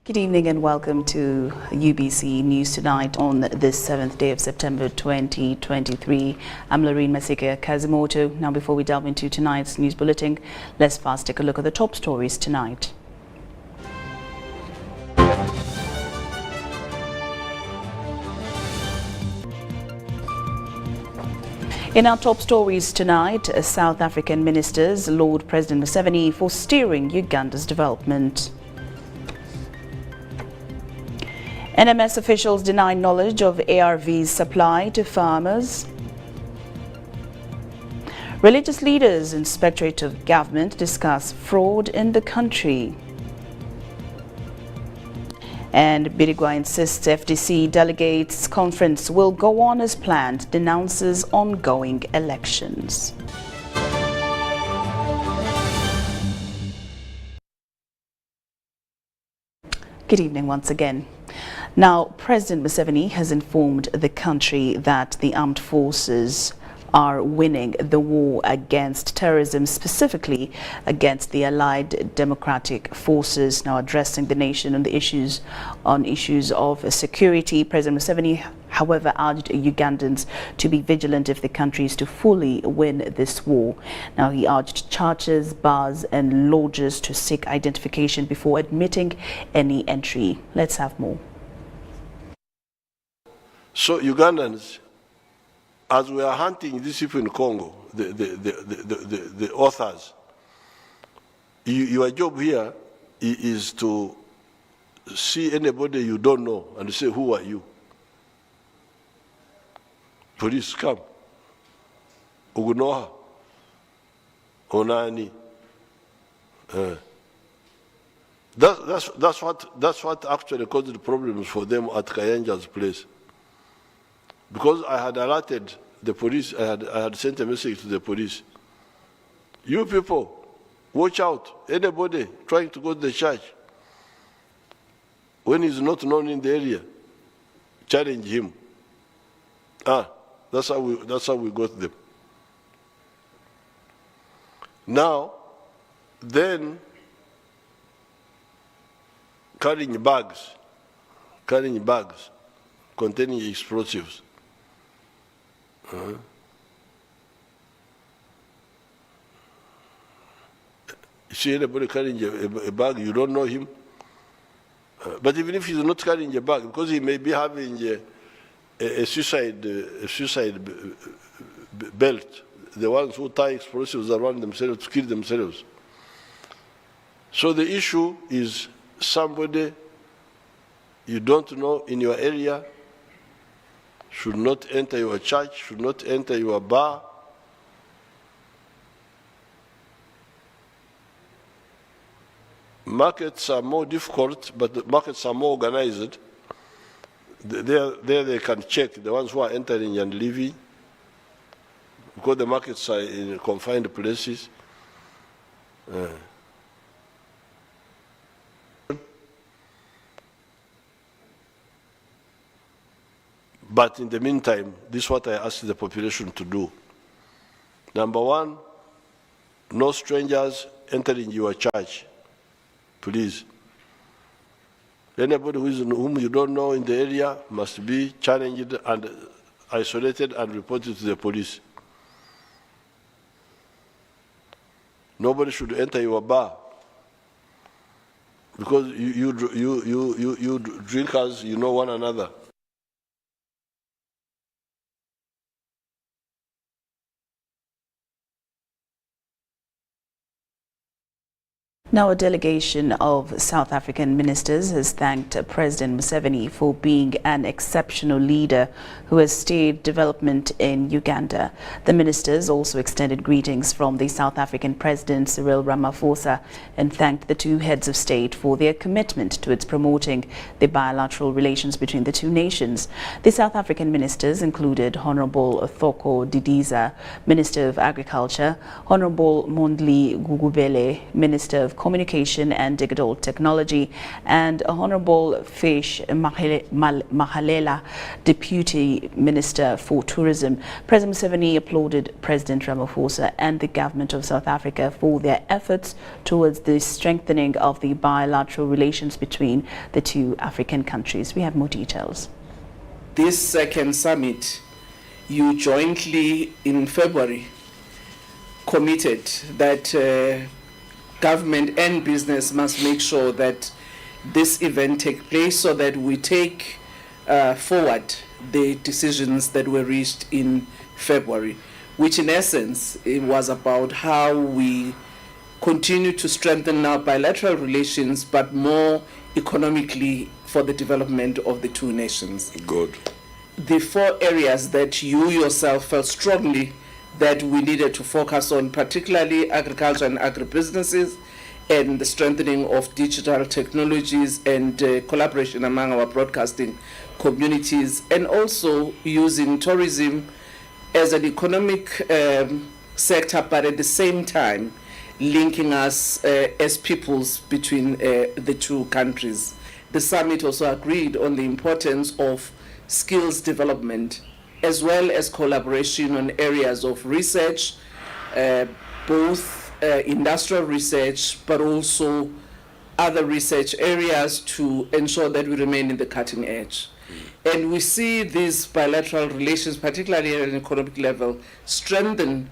Good evening and welcome to UBC News Tonight on this 7th day of September 2023. I'm Lorene Masika Kazimoto. Now before we delve into tonight's news bulletin, let's first take a look at the top stories tonight. In our top stories tonight, South African ministers laud President Museveni for steering Uganda's development. NMS officials deny knowledge of ARVs supply to farmers. Religious leaders in Inspectorate of Government discuss fraud in the country. And Birigwa insists FDC delegates conference will go on as planned, denounces ongoing elections. Good evening once again. Now, President Museveni has informed the country that the armed forces are winning the war against terrorism, specifically against the Allied Democratic Forces. Now addressing the nation on the issues of security, President Museveni, however, urged Ugandans to be vigilant if the country is to fully win this war. Now he urged churches, bars and lodges to seek identification before admitting any entry. Let's have more. So Ugandans, as we are hunting these people in Congo, the authors, your job here is to see anybody you don't know and say, who are you? Police, come. Ugunoha. Onani. That's what actually caused the problems for them at Kayanja's place. Because I had alerted the police, I had sent a message to the police. You people, watch out. Anybody trying to go to the church, when he's not known in the area, challenge him. That's how we got them. Now, then, carrying bags containing explosives. You see anybody carrying a bag, you don't know him. But even if he's not carrying a bag, because he may be having a suicide belt, the ones who tie explosives around themselves to kill themselves. So the issue is somebody you don't know in your area should not enter your church, should not enter your bar. Markets are more difficult, but the markets are more organized. There they can check the ones who are entering and leaving, because the markets are in confined places. But in the meantime, this is what I asked the population to do. Number one, no strangers entering your church, please. Anybody whom you don't know in the area must be challenged and isolated and reported to the police. Nobody should enter your bar, because you drinkers, you know one another. Now, a delegation of South African ministers has thanked President Museveni for being an exceptional leader who has steered development in Uganda. The ministers also extended greetings from the South African President Cyril Ramaphosa and thanked the two heads of state for their commitment towards promoting the bilateral relations between the two nations. The South African ministers included Honorable Thoko Didiza, Minister of Agriculture, Honorable Mondli Gugubele, Minister of Communication and Digital Technology, and Honorable Fish Mahalela, Deputy Minister for Tourism. President Museveni applauded President Ramaphosa and the government of South Africa for their efforts towards the strengthening of the bilateral relations between the two African countries. We have more details. This second summit, you jointly in February committed that government and business must make sure that this event take place so that we take forward the decisions that were reached in February, which in essence it was about how we continue to strengthen our bilateral relations, but more economically for the development of the two nations. Good. The 4 areas that you yourself felt strongly that we needed to focus on, particularly agriculture and agribusinesses, and the strengthening of digital technologies and collaboration among our broadcasting communities, and also using tourism as an economic sector, but at the same time linking us as peoples between the two countries. The summit also agreed on the importance of skills development, as well as collaboration on areas of research, both industrial research, but also other research areas to ensure that we remain in the cutting edge. And we see these bilateral relations, particularly at an economic level, strengthen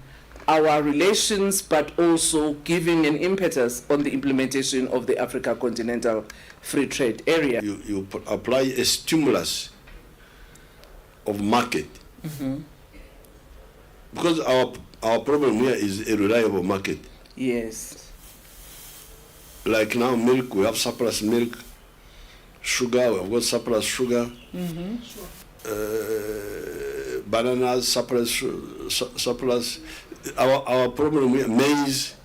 our relations, but also giving an impetus on the implementation of the Africa Continental Free Trade Area. You apply a stimulus of market, because our problem here is a reliable market. Yes. Like now, milk, we have surplus milk. Sugar, we have got surplus sugar. Bananas, surplus. Our problem here, maize.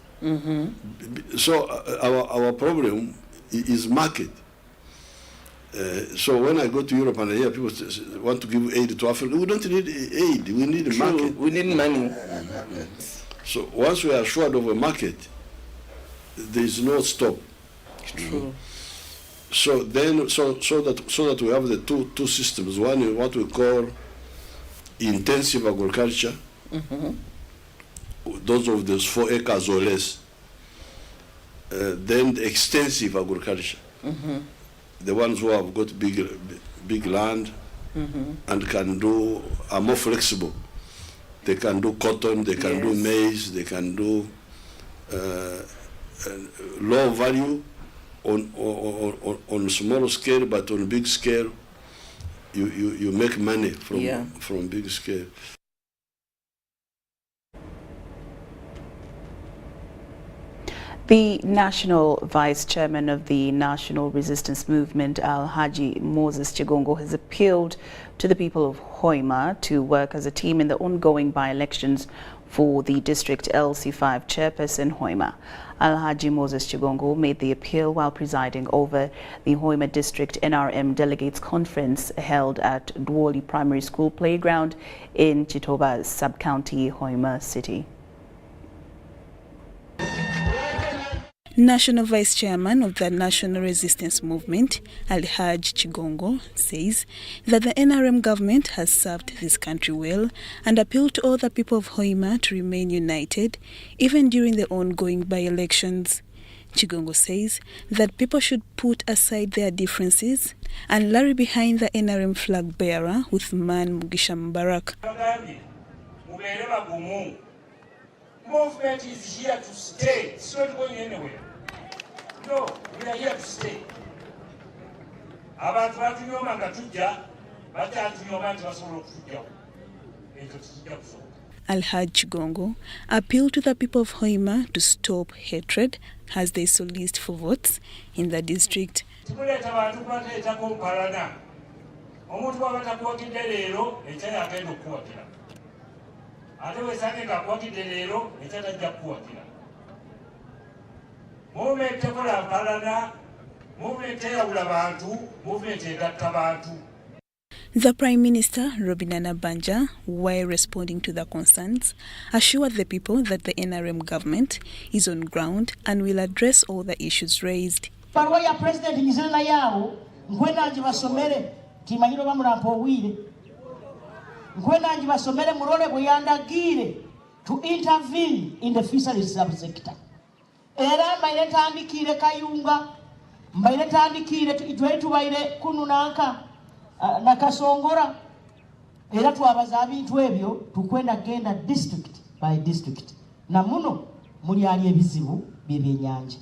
So our problem is market. So when I go to Europe and I hear people want to give aid to Africa, we don't need aid, we need a market. We need money. So once we are assured of a market, there is no stop. True. So then, so that we have the two systems. One is what we call intensive agriculture. Those of those 4 acres or less. Then the extensive agriculture. The ones who have got big land and are more flexible. They can do cotton, they can do maize, they can do low value on small scale, but on big scale, you make money from big scale. The National Vice Chairman of the National Resistance Movement, Alhaji Moses Chigongo, has appealed to the people of Hoima to work as a team in the ongoing by-elections for the District LC5 Chairperson Hoima. Alhaji Moses Chigongo made the appeal while presiding over the Hoima District NRM Delegates Conference held at Dwoli Primary School Playground in Chitoba Sub-County, Hoima City. National Vice Chairman of the National Resistance Movement, Alhaji Chigongo, says that the NRM government has served this country well and appealed to all the people of Hoima to remain united, even during the ongoing by-elections. Chigongo says that people should put aside their differences and rally behind the NRM flag bearer, Uthman Mugisha Mubarak. Movement is here to stay. It's not going anywhere. No, we are here to stay. Abantu batunyoma nga tujja, batatunyoma nti basobola okutujjawo. Ekyo tujja kusobola. Alhaji Chigongo appealed to the people of Hoima to stop hatred as they solicit for votes in the district. Tikuleeta abantu kubateetako mpalana. Omuntu bw'aba takuwagidde leero, ekya agenda okukuwagira. Ate weesange ng'akuwagidde leero, ekya tajja kukuwagira. Movement tekola mpalana, movement eyawula bantu, movement egatta bantu. The Prime Minister, Robinah Nabbanja, while responding to the concerns, assured the people that the NRM government is on ground and will address all the issues raised. Barua ya President Nizina yao, nkwenda njibasomere, timanyiro bamurampo wile. Nkwenda njibasomere murole buyandagire to intervene in the fisheries subsector. Era mbaile tandikire kayunga, mbaile tandikire itwetu baile kununaka, nakasongora. Era tuwabaza abintu ebyo tukwenda genda district by district. Na muno muli ali ebizibu byebyenyanja.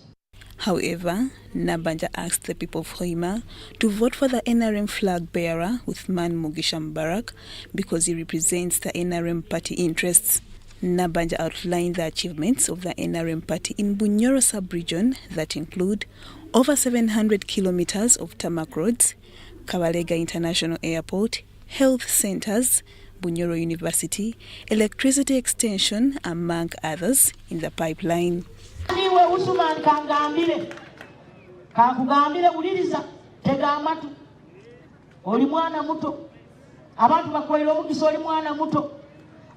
However, Nabbanja asked the people of Hoima to vote for the NRM flag bearer Uthman Mugisha Mbarak because he represents the NRM party interests. Nabbanja outlined the achievements of the NRM party in Bunyoro sub-region that include over 700 kilometers of tarmac roads, Kabalega International Airport, health centers, Bunyoro University, electricity extension, among others, in the pipeline. Niwe Usman kangambile uliriza tega amatu oli mwana muto abantu bakoyira omugisa oli mwana muto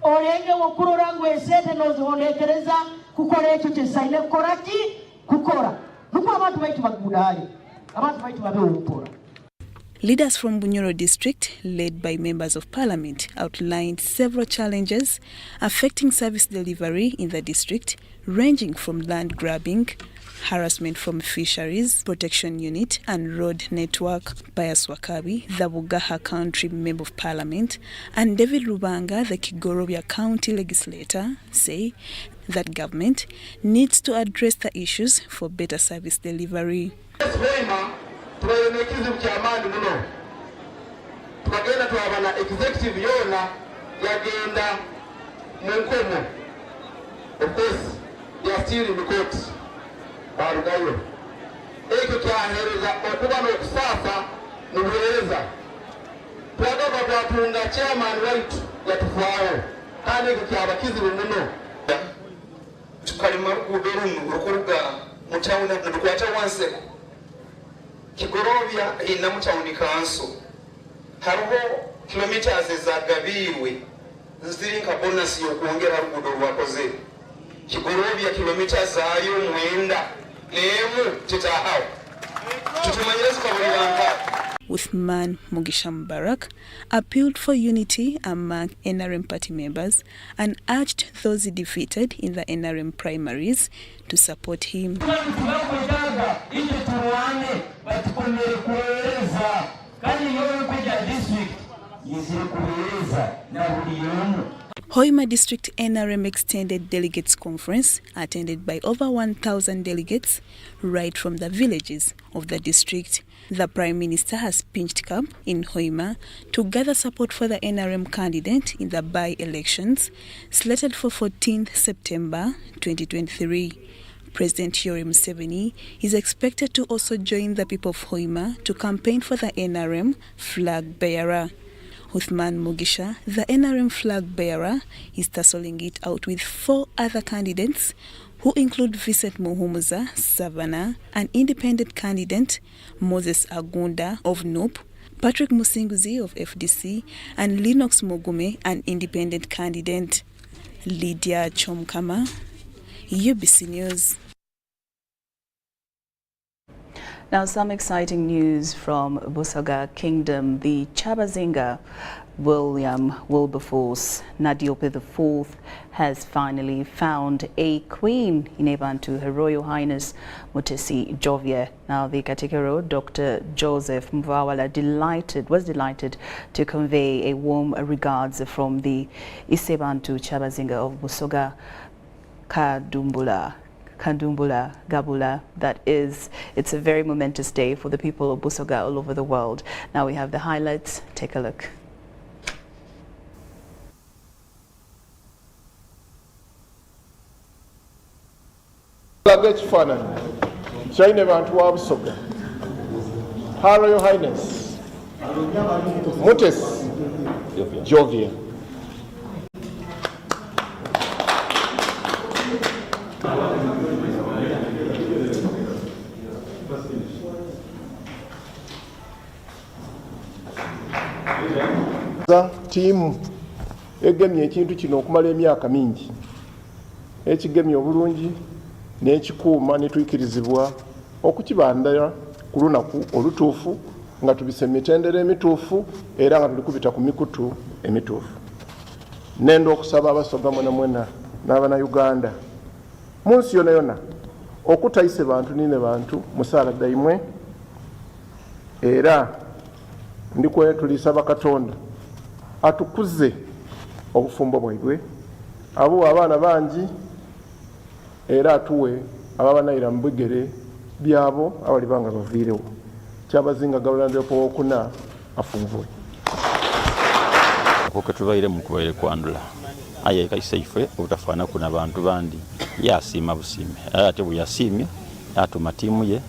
olenge wokurora ngwe sente nozonekereza kukola ekyo kyesaine koraki kukora nuko abantu baitu bagudali abantu baitu babewupora. Leaders from Bunyoro district, led by members of parliament, outlined several challenges affecting service delivery in the district, ranging from land grabbing, harassment from fisheries protection unit and road network. Pius Wakabi, the Bugaha Country Member of Parliament, and David Rubanga, the Kigorobia County legislator, say that government needs to address the issues for better service delivery. Tukagenda tuwabana executive yona yagenda munkomo. Of course, they are still in the court. Barugayo. Eko kyahereza okuba n'okusaafa n'obuweereza. Twagamba twatunga chairman waitu yatufaawo. Kandi eko kyabakizibu muno. Tukalima luguudo luno okuruga mu town netukwata Wanseko. Kigorobya ina mu town kanso. Hariho kilometers ezagabiwe ziri nka bonus yokwongera luguudo lwakoze. Kigorobya kilometers zaayo 9 n'emu titahawo. Tutumanyiriza kwa buli bantu. Uthman Mugisha Mbarak appealed for unity among NRM party members and urged those he defeated in the NRM primaries to support him. Hoima District NRM Extended Delegates Conference, attended by over 1,000 delegates, right from the villages of the district. The Prime Minister has pinched camp in Hoima to gather support for the NRM candidate in the by-elections, slated for 14th September 2023. President Yoweri Museveni is expected to also join the people of Hoima to campaign for the NRM flag bearer. Uthman Mugisha, the NRM flag bearer, is tussling it out with 4 other candidates who include Vincent Muhumuza, Savannah, an independent candidate, Moses Agunda of NUP, Patrick Musinguzi of FDC, and Lennox Mugume, an independent candidate. Lydia Chomkama, UBC News. Now, some exciting news from Busoga Kingdom. The Chabazinga William Wilberforce Nadiope IV has finally found a queen in Ebantu, Her Royal Highness Mutesi Jovie. Now, the Katikero, Dr. Joseph Mvawala, was delighted to convey a warm regards from the Isebantu Chabazinga of Busoga Kandumbula Gabula. It's a very momentous day for the people of Busoga all over the world. Now we have the highlights. Take a look. Her Royal Highness Mutesi Jovie. Tiimu egemye ekintu kino okumala emyaka mingi, ekigemye obulungi n'ekikuuma netwikirizibwa okukibandala ku lunaku olutuufu nga tubise mitendera emituufu era nga tulikubita ku mikutu emituufu. Nenda okusaba abasoga mwena n'abana Uganda mu nsi yona yona okutayise bantu nine bantu musaala imwe era ndikwetulisaba Katonda atukuze obufumbo bwaibwe abo abaana bangi era atuwe ababanayira mu bigere byabo abali banga baviirewo kyabazinga gavulana okuna afunvuwe ko tubaire mu kubaire kwandula aye kaisaife utafaana kuna bantu bandi yasiima busime ate buyasiimye atuma tiimu ye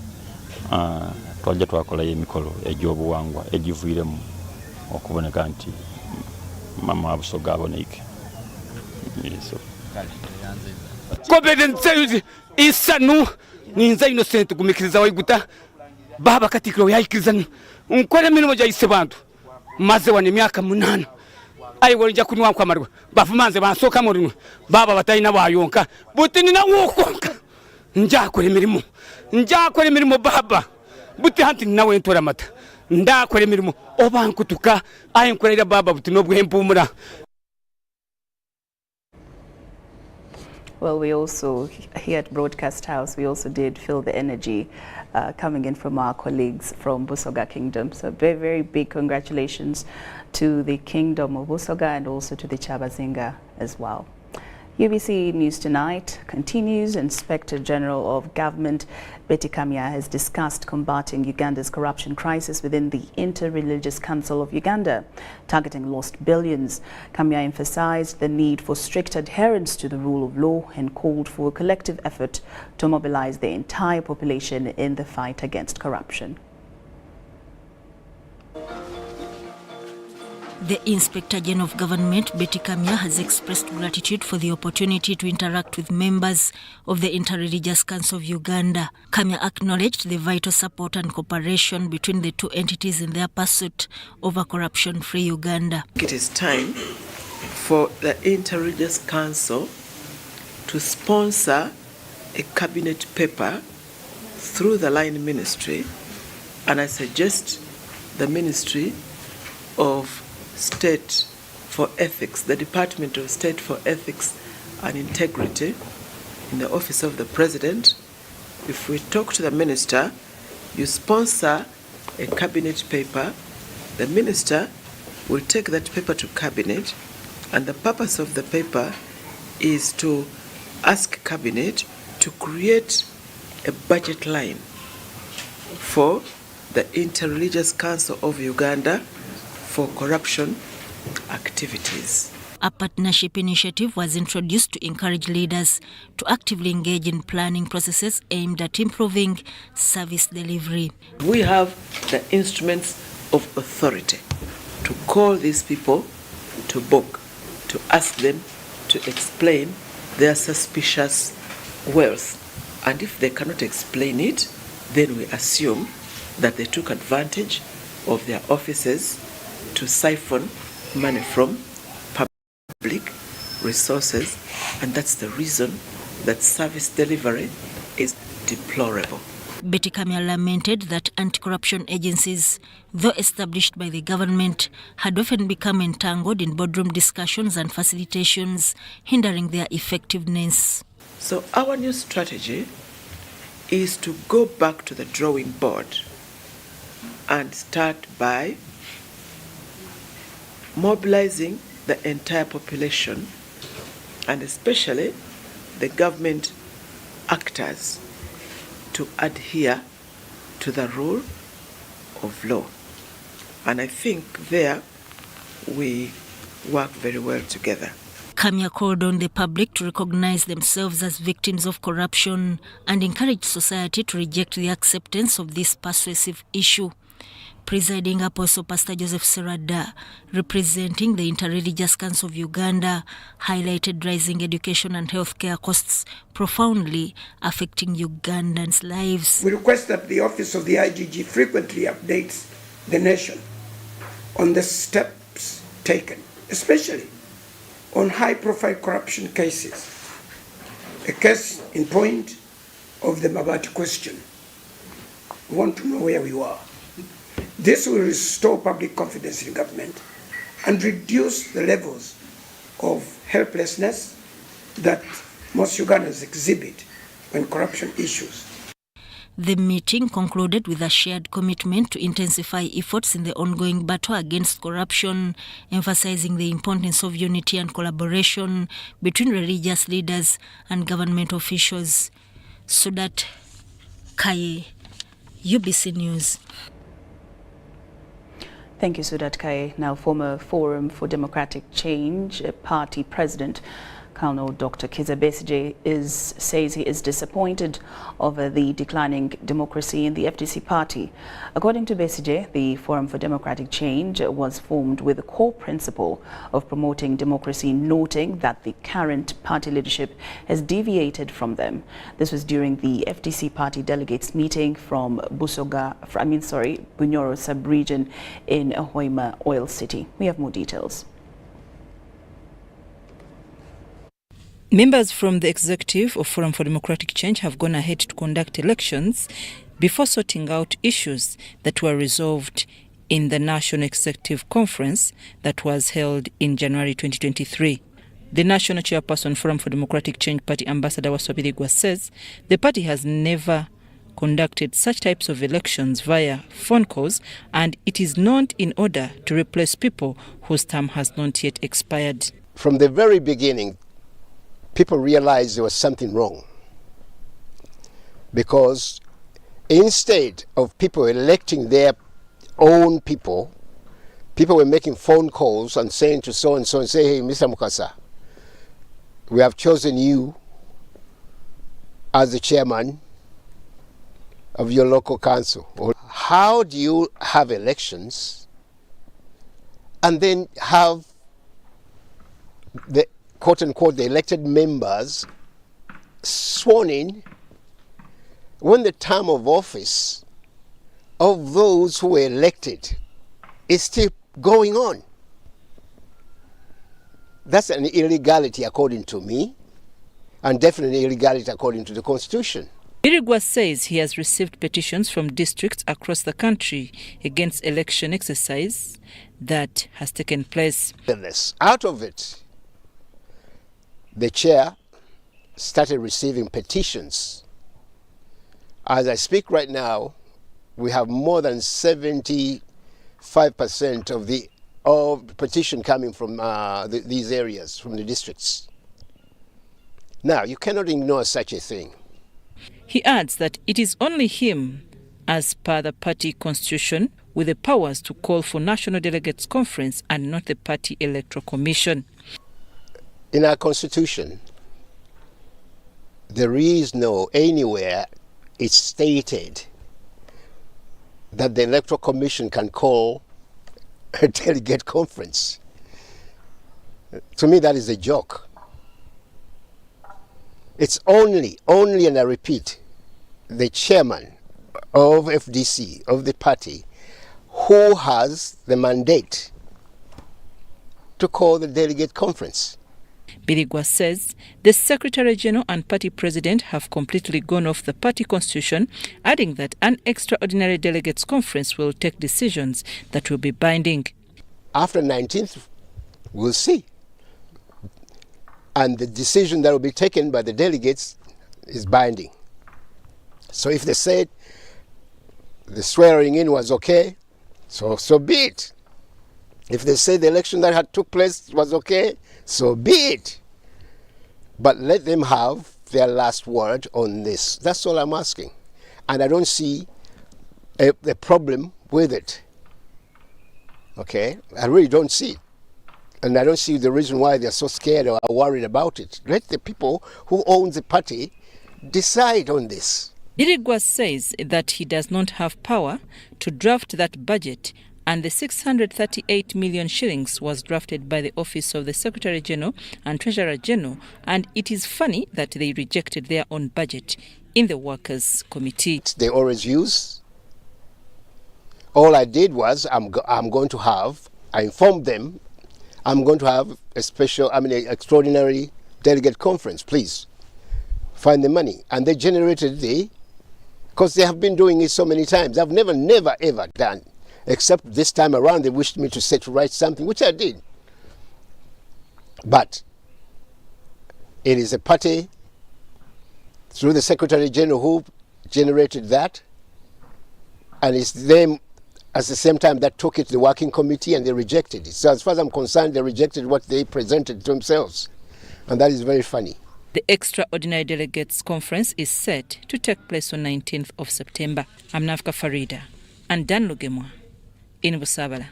twajja twakola emikolo egy'obuwangwa egivuiremu okuboneka nti mama wa Busoga aboneike. Kobedenze isanu ninza innocent kumikiriza waiguta baba katikiro yayikizanu nkole mirimo gyayise bantu maze wane myaka 8 ayi wolija kunwa kwa marwa bafumanze bansoka muri baba batayina bayonka buti nina wokonka njakore mirimo baba buti hanti nawe ntora mata ndakore mirimo obankutuka ayi nkorera baba buti nobwempumura. Well, we also, here at Broadcast House, we also did feel the energy coming in from our colleagues from Busoga Kingdom. So very, very big congratulations to the Kingdom of Busoga and also to the Chabazinga as well. UBC News Tonight continues. Inspector General of Government Betty Kamya has discussed combating Uganda's corruption crisis within the Inter-Religious Council of Uganda, targeting lost billions. Kamya emphasized the need for strict adherence to the rule of law and called for a collective effort to mobilize the entire population in the fight against corruption. The Inspector General of Government, Betty Kamya, has expressed gratitude for the opportunity to interact with members of the Inter-Religious Council of Uganda. Kamya acknowledged the vital support and cooperation between the two entities in their pursuit of a corruption-free Uganda. It is time for the Inter-Religious Council to sponsor a cabinet paper through the line ministry, and I suggest the Ministry of State for Ethics, the Department of State for Ethics and Integrity in the Office of the President. If we talk to the Minister, you sponsor a cabinet paper, the Minister will take that paper to Cabinet, and the purpose of the paper is to ask Cabinet to create a budget line for the Inter-Religious Council of Uganda for corruption activities. A partnership initiative was introduced to encourage leaders to actively engage in planning processes aimed at improving service delivery. We have the instruments of authority to call these people to book, to ask them to explain their suspicious wealth. And if they cannot explain it, then we assume that they took advantage of their offices to siphon money from public resources, and that's the reason that service delivery is deplorable. Betty Kamya lamented that anti-corruption agencies, though established by the government, had often become entangled in boardroom discussions and facilitations, hindering their effectiveness. So our new strategy is to go back to the drawing board and start by mobilizing the entire population, and especially the government actors, to adhere to the rule of law. And I think there we work very well together. Kamya called on the public to recognize themselves as victims of corruption and encourage society to reject the acceptance of this persuasive issue. Presiding Apostle Pastor Joseph Serada, representing the Inter-Religious Council of Uganda, highlighted rising education and healthcare costs profoundly affecting Ugandans' lives. We request that the Office of the IGG frequently updates the nation on the steps taken, especially on high-profile corruption cases. A case in point of the Mabati question. We want to know where we are. This will restore public confidence in government and reduce the levels of helplessness that most Ugandans exhibit when corruption issues. The meeting concluded with a shared commitment to intensify efforts in the ongoing battle against corruption, emphasizing the importance of unity and collaboration between religious leaders and government officials. Sudat Kaye, UBC News. Thank you, Sudat Kaye. Now, former Forum for Democratic Change party president Colonel Dr. Kizza Besigye says he is disappointed over the declining democracy in the FDC party. According to Besigye, the Forum for Democratic Change was formed with the core principle of promoting democracy, noting that the current party leadership has deviated from them. This was during the FDC party delegates meeting from Bunyoro sub-region in Hoima Oil City. We have more details. Members from the executive of Forum for Democratic Change have gone ahead to conduct elections before sorting out issues that were resolved in the National Executive Conference that was held in January 2023. The National Chairperson Forum for Democratic Change Party Ambassador Birigwa says the party has never conducted such types of elections via phone calls, and it is not in order to replace people whose term has not yet expired. From the very beginning, people realized there was something wrong, because instead of people electing their own people, people were making phone calls and saying to so and say, hey, Mr. Mukasa, we have chosen you as the chairman of your local council. How do you have elections and then have the quote-unquote, the elected members sworn in when the term of office of those who were elected is still going on? That's an illegality according to me, and definitely illegality according to the Constitution. Birigwa says he has received petitions from districts across the country against election exercise that has taken place. Out of it, the chair started receiving petitions. As I speak right now, we have more than 75% of the petition coming from these areas, from the districts. Now, you cannot ignore such a thing. He adds that it is only him, as per the party constitution, with the powers to call for National Delegates Conference and not the Party Electoral Commission. In our constitution, there is no anywhere it's stated that the Electoral Commission can call a delegate conference. To me, that is a joke. It's only, and I repeat, the chairman of FDC, of the party, who has the mandate to call the delegate conference. Birigwa says the Secretary General and party president have completely gone off the party constitution, adding that an extraordinary delegates conference will take decisions that will be binding. After 19th, we'll see. And the decision that will be taken by the delegates is binding. So if they said the swearing in was okay, so be it. If they say the election that had took place was okay, so be it. But let them have their last word on this. That's all I'm asking. And I don't see a problem with it. Okay? I really don't see it. And I don't see the reason why they're so scared or worried about it. Let the people who own the party decide on this. Birigwa says that he does not have power to draft that budget, and the 638 million shillings was drafted by the Office of the Secretary General and Treasurer General, and it is funny that they rejected their own budget in the Workers' Committee. They always use All I did was I informed them I'm going to have an extraordinary delegate conference, please find the money. And they generated because they have been doing it so many times. I've never ever done, except this time around they wished me to write something, which I did. But it is a party through the Secretary General who generated that, and it's them at the same time that took it to the working committee and they rejected it. So as far as I'm concerned, they rejected what they presented to themselves, and that is very funny. The Extraordinary Delegates Conference is set to take place on 19th of September. I'm Nafka Farida and Dan Lugemwa in Busabala.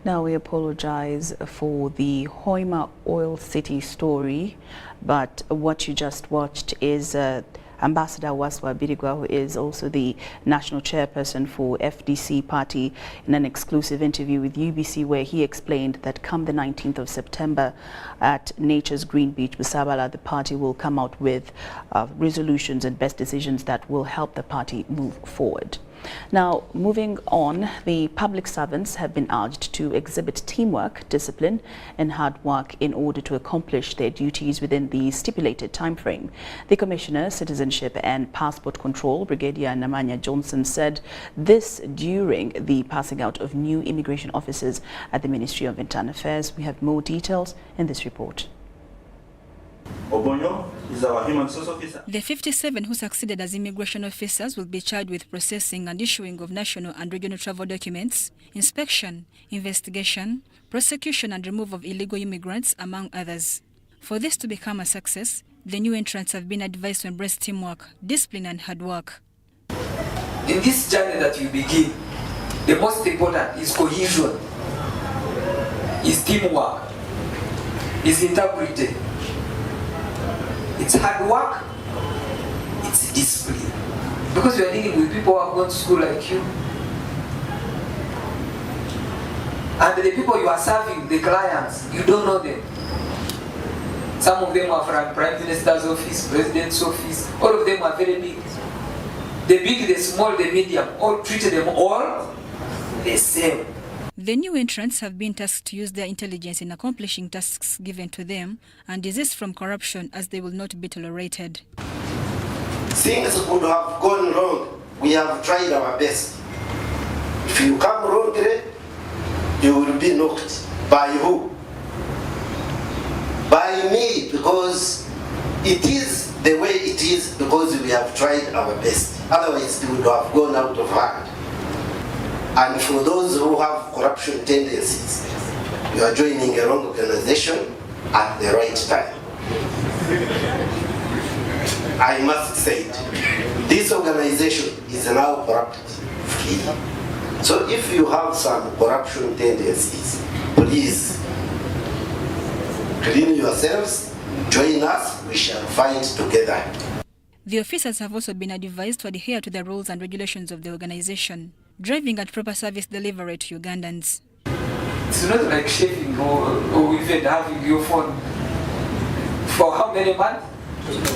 Now we apologize for the Hoima Oil City story, but what you just watched is Ambassador Waswa Birigwa, who is also the national chairperson for FDC party, in an exclusive interview with UBC, where he explained that come the 19th of September at Nature's Green Beach, Busabala, the party will come out with resolutions and best decisions that will help the party move forward. Now, moving on, the public servants have been urged to exhibit teamwork, discipline and hard work in order to accomplish their duties within the stipulated time frame. The Commissioner, Citizenship and Passport Control, Brigadier Namanya Johnson, said this during the passing out of new immigration officers at the Ministry of Internal Affairs. We have more details in this report. Obonyo is our human resource officer. The 57 who succeeded as immigration officers will be charged with processing and issuing of national and regional travel documents, inspection, investigation, prosecution and removal of illegal immigrants, among others. For this to become a success, the new entrants have been advised to embrace teamwork, discipline and hard work. In this journey that you begin, the most important is cohesion, is teamwork, is integrity. It's hard work, it's discipline. Because you are dealing with people who have gone to school like you. And the people you are serving, the clients, you don't know them. Some of them are from Prime Minister's office, President's office, all of them are very big. The big, the small, the medium, all treat them all the same. The new entrants have been tasked to use their intelligence in accomplishing tasks given to them and desist from corruption, as they will not be tolerated. Things would have gone wrong. We have tried our best. If you come wrongly, you will be knocked. By who? By me, because it is the way it is, because we have tried our best. Otherwise, it would have gone out of hand. And for those who have corruption tendencies, you are joining a wrong organization at the right time. I must say it. This organization is now corrupt-free. So if you have some corruption tendencies, please clean yourselves, join us, we shall fight together. The officers have also been advised to adhere to the rules and regulations of the organization, driving at proper service delivery to Ugandans. It's not like shaving or even having your phone for how many months?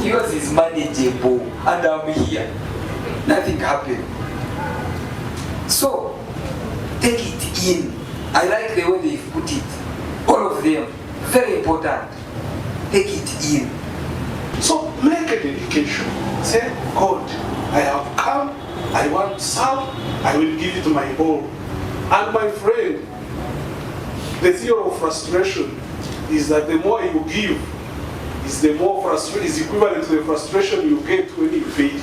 Yours is manageable and I'm here. Nothing happened. So, take it in. I like the way they've put it. All of them. Very important. Take it in. So, make a dedication. Say, God, I have come, I want some, I will give it my all. And my friend, the theory of frustration is that the more you give, is the more frustration is equivalent to the frustration you get when you pay.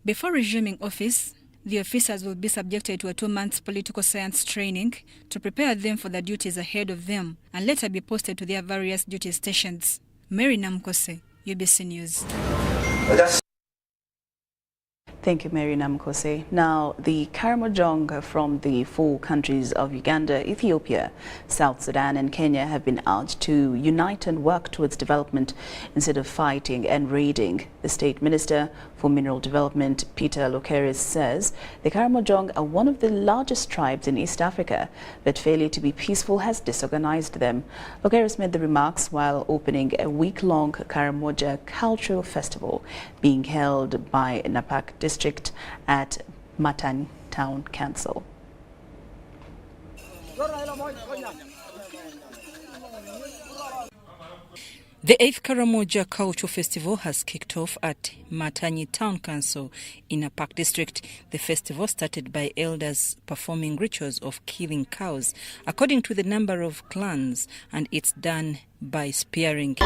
Before resuming office, the officers will be subjected to a 2-month political science training to prepare them for the duties ahead of them and later be posted to their various duty stations. Mary Namkose, UBC News. Thank you, Mary Namkose. Now, the Karamoja from the 4 countries of Uganda, Ethiopia, South Sudan and Kenya have been urged to unite and work towards development instead of fighting and raiding. The State Minister for Mineral Development, Peter Lokeris, says the Karamoja are one of the largest tribes in East Africa, but failure to be peaceful has disorganized them. Lokeris made the remarks while opening a week-long Karamoja Cultural Festival being held by Napak District district at Matani Town Council. The 8th Karamoja Cultural Festival has kicked off at Matanyi Town Council in Apak District. The festival started by elders performing rituals of killing cows according to the number of clans, and it's done by spearing.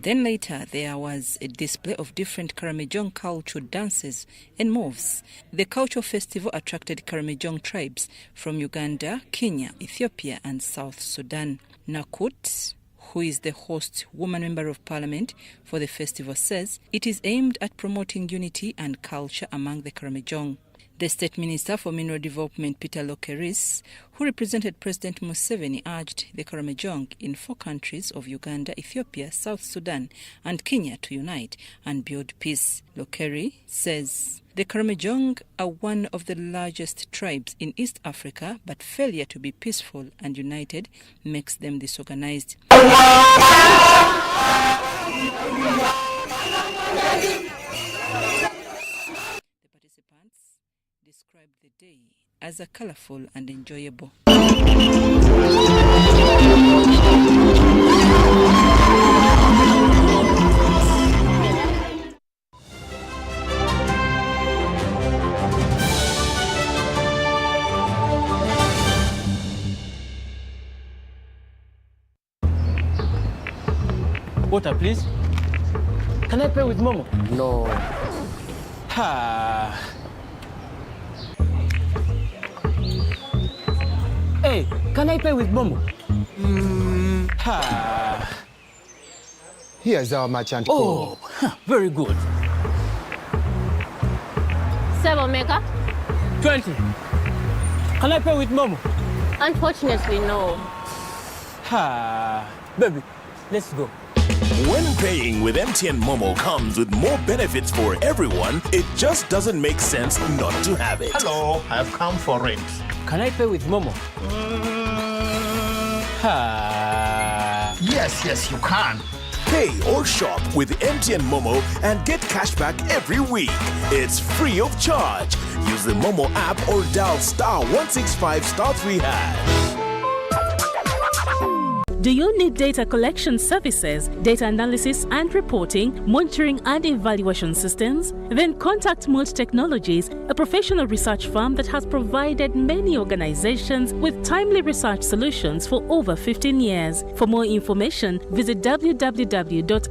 Then later, there was a display of different Karamojong cultural dances and moves. The cultural festival attracted Karamojong tribes from Uganda, Kenya, Ethiopia, and South Sudan. Nakut, who is the host woman member of parliament for the festival, says it is aimed at promoting unity and culture among the Karamojong. The State Minister for Mineral Development, Peter Lokeris, who represented President Museveni, urged the Karamojong in 4 countries of Uganda, Ethiopia, South Sudan and Kenya to unite and build peace. Lokeri says the Karamojong are one of the largest tribes in East Africa, but failure to be peaceful and united makes them disorganized. Described the day as a colorful and enjoyable. Water, please. Can I pay with Momo? No. Hey, can I pay with Momo? Here's our merchant code. Very good. 7 mega? 20. Can I pay with Momo? Unfortunately, no. Baby, let's go. When paying with MTN Momo comes with more benefits for everyone, it just doesn't make sense not to have it. Hello, I've come for it. Can I pay with Momo? Yes, you can. Pay or shop with MTN Momo and get cashback every week. It's free of charge. Use the Momo app or dial *165*3#. Do you need data collection services, data analysis and reporting, monitoring and evaluation systems? Then contact Mold Technologies, a professional research firm that has provided many organizations with timely research solutions for over 15 years. For more information, visit www.mt.co.ug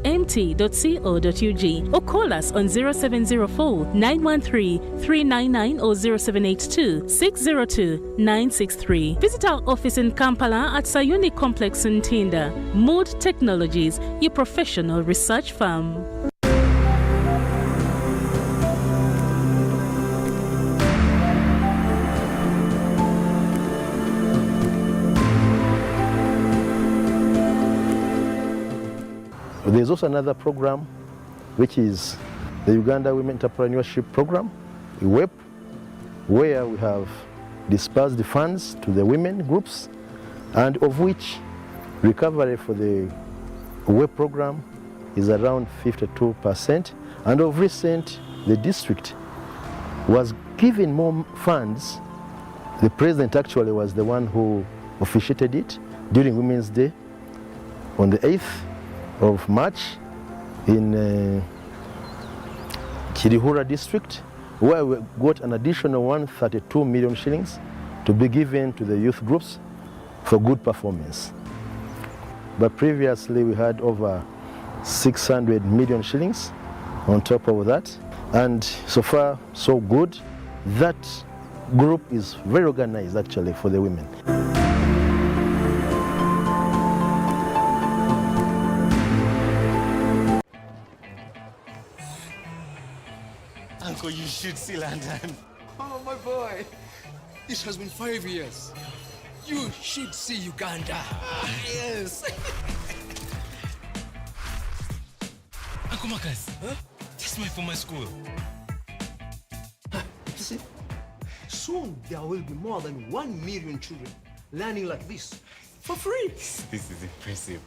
or call us on 0704 913 399 or 0782 602 963. Visit our office in Kampala at Sayuni Complex in Tinda. Mood Technologies, your professional research firm. There's also another program, which is the Uganda Women Entrepreneurship Program, WEP, where we have dispersed the funds to the women groups, and of which recovery for the WEP program is around 52%. And of recent, the district was given more funds. The president actually was the one who officiated it during Women's Day on the 8th of March in Chirihura district, where we got an additional 132 million shillings to be given to the youth groups for good performance. But previously we had over 600 million shillings on top of that, and so far so good. That group is very organized actually for the women. Uncle, you should see London. Oh, my boy. This has been 5 years. You should see Uganda. Yes. Uncle Marcus, this is my former school. See, soon there will be more than 1 million children learning like this for free. This is impressive.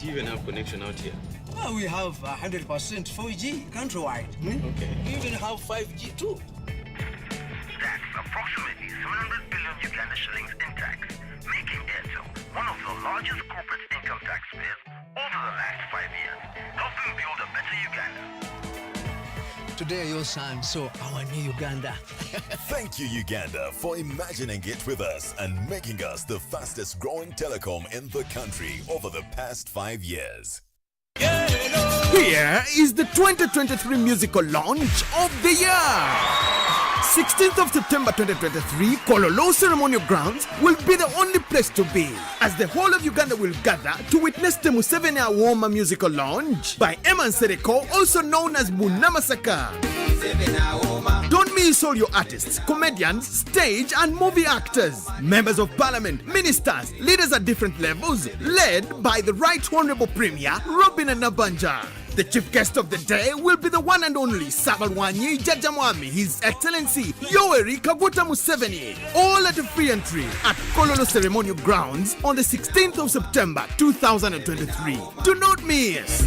Do you even have connection out here? Well, we have 100% 4G countrywide. Okay. We even have 5G too. That's approximately 700 billion Uganda shillings in tax, making Airtel one of the largest corporate income taxpayers over the last 5 years, helping build a better Uganda. Today your son saw our new Uganda. Thank you, Uganda, for imagining it with us and making us the fastest growing telecom in the country over the past 5 years. Here is the 2023 musical launch of the year. 16th of September 2023, Kololo Ceremonial Grounds will be the only place to be, as the whole of Uganda will gather to witness the Museveni Hoima musical launch by Eman Sereko, also known as Munamasaka. Don't miss all your artists, comedians, stage and movie actors, members of parliament, ministers, leaders at different levels, led by the Right Honorable Premier Robin Nabanja. The chief guest of the day will be the one and only Sabalwanyi Jajamwami, His Excellency Yoweri Kaguta Museveni. All at a free entry at Kololo Ceremonial Grounds on the 16th of September 2023. Do not miss.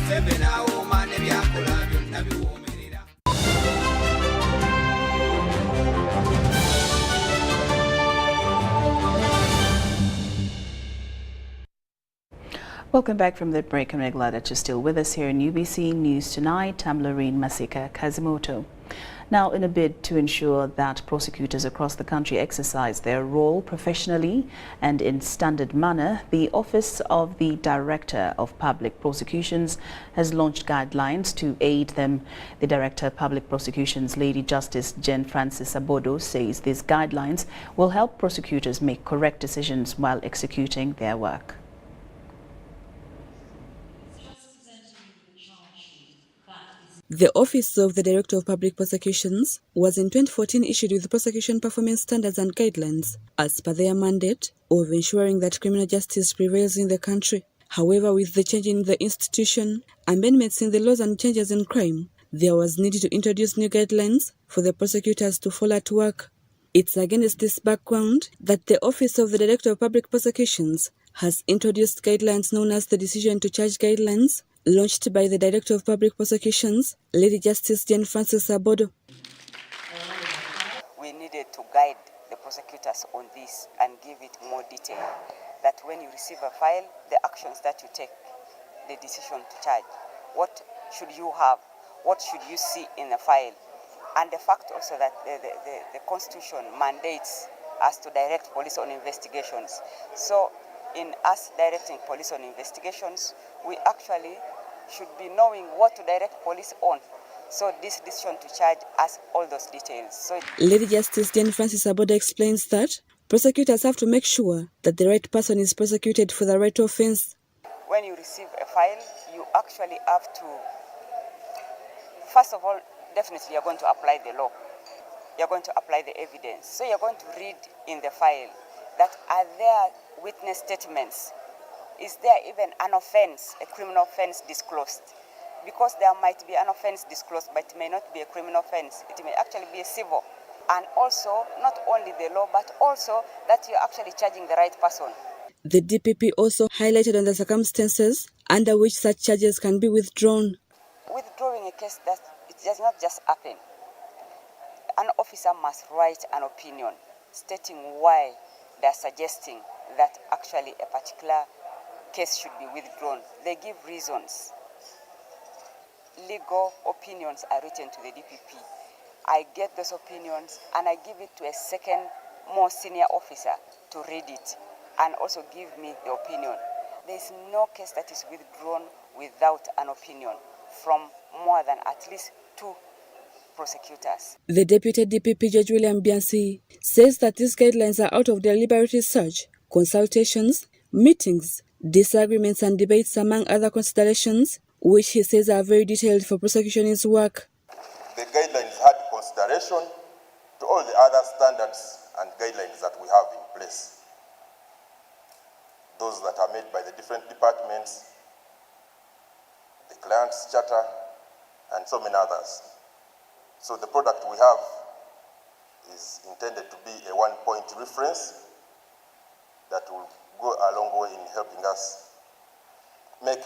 Welcome back from the break. I'm glad that you're still with us here in UBC News Tonight. I'm Lorraine Masika Kazimoto. Now, in a bid to ensure that prosecutors across the country exercise their role professionally and in standard manner, the Office of the Director of Public Prosecutions has launched guidelines to aid them. The Director of Public Prosecutions, Lady Justice Jane Francis Abodo, says these guidelines will help prosecutors make correct decisions while executing their work. The Office of the Director of Public Prosecutions was in 2014 issued with prosecution performance standards and guidelines as per their mandate of ensuring that criminal justice prevails in the country. However, with the change in the institution, amendments in the laws and changes in crime, there was need to introduce new guidelines for the prosecutors to follow at work. It's against this background that the Office of the Director of Public Prosecutions has introduced guidelines known as the Decision to Charge Guidelines, launched by the Director of Public Prosecutions, Lady Justice Jane Francis Abodo. We needed to guide the prosecutors on this and give it more detail, that when you receive a file, the actions that you take, the decision to charge, what should you have, what should you see in the file, and the fact also that the Constitution mandates us to direct police on investigations. So in us directing police on investigations, we actually should be knowing what to direct police on. So this decision to charge us all those details. So Lady Justice Jane Francis Abodo explains that prosecutors have to make sure that the right person is prosecuted for the right offense. When you receive a file, you actually have to, first of all, definitely you're going to apply the law. You're going to apply the evidence. So you're going to read in the file that are there witness statements. Is there even an offense, a criminal offense disclosed? Because there might be an offense disclosed, but it may not be a criminal offense. It may actually be a civil. And also, not only the law, but also that you're actually charging the right person. The DPP also highlighted on the circumstances under which such charges can be withdrawn. Withdrawing a case, that it does not just happen. An officer must write an opinion stating why they're suggesting that actually a particular case should be withdrawn. They give reasons. Legal opinions are written to the DPP. I get those opinions and I give it to a second, more senior officer to read it and also give me the opinion. There is no case that is withdrawn without an opinion from more than at least 2 prosecutors. The Deputy DPP Judge William Biansi says that these guidelines are out of deliberate research, consultations, meetings, disagreements and debates among other considerations, which he says are very detailed for prosecution's work. The guidelines had consideration to all the other standards and guidelines that we have in place. Those that are made by the different departments, the client's charter, and so many others. So the product we have is intended to be a one-point reference that will go a long way in helping us make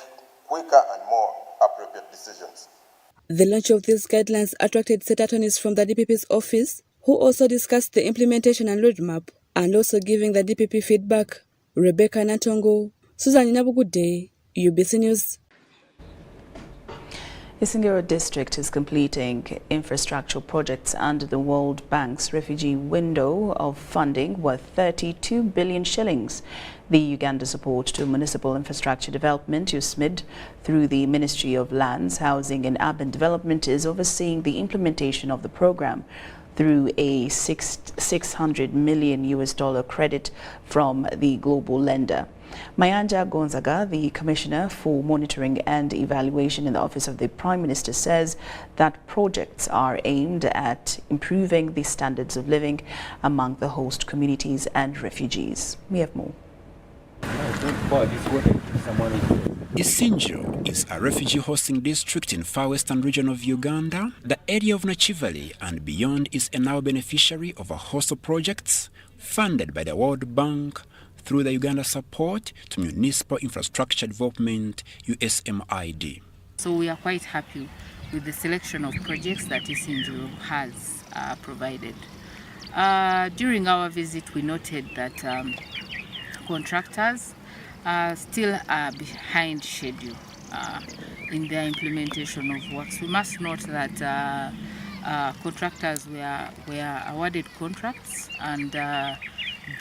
quicker and more appropriate decisions. The launch of these guidelines attracted state attorneys from the DPP's office, who also discussed the implementation and roadmap, and also giving the DPP feedback. Rebecca Natongo, Susan Inabugude, UBC News. Isingiro district is completing infrastructure projects under the World Bank's refugee window of funding worth 32 billion shillings. The Uganda support to municipal infrastructure development, USMID, through the Ministry of Lands, Housing and Urban Development, is overseeing the implementation of the program through a $600 million credit from the global lender. Mayanja Gonzaga, the Commissioner for Monitoring and Evaluation in the Office of the Prime Minister, says that projects are aimed at improving the standards of living among the host communities and refugees. We have more. Isingiro is a refugee hosting district in far western region of Uganda. The area of Nachivali and beyond is a now beneficiary of a host of projects funded by the World Bank through the Uganda support to municipal infrastructure development, USMID. So we are quite happy with the selection of projects that Isingiro has provided. During our visit, we noted that contractors still are behind schedule in their implementation of works. We must note that contractors were awarded contracts and